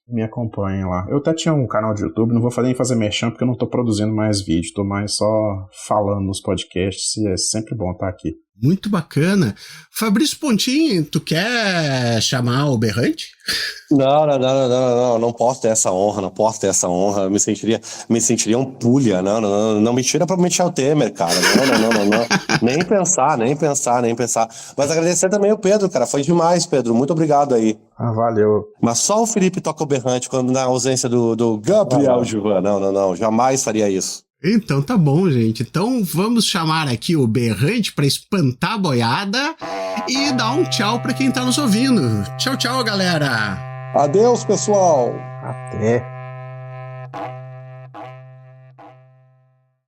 me acompanhem lá. Eu até tinha um canal de YouTube, não vou nem fazer merchan porque eu não estou produzindo mais vídeo, estou mais só falando nos podcasts e é sempre bom estar aqui. Muito bacana. Fabrício Pontin, tu quer chamar o Berrante? Não posso ter essa honra, me sentiria um pulha, não me tira pra Michel Temer, cara, não, nem pensar, mas agradecer também o Pedro, cara, foi demais, Pedro, muito obrigado aí. Valeu. Mas só o Felipe toca o berrante quando na ausência do Gabriel Gilvan, não, jamais faria isso. Então tá bom, gente. Então vamos chamar aqui o Berrante para espantar a boiada e dar um tchau para quem tá nos ouvindo. Tchau, galera. Adeus, pessoal. Até.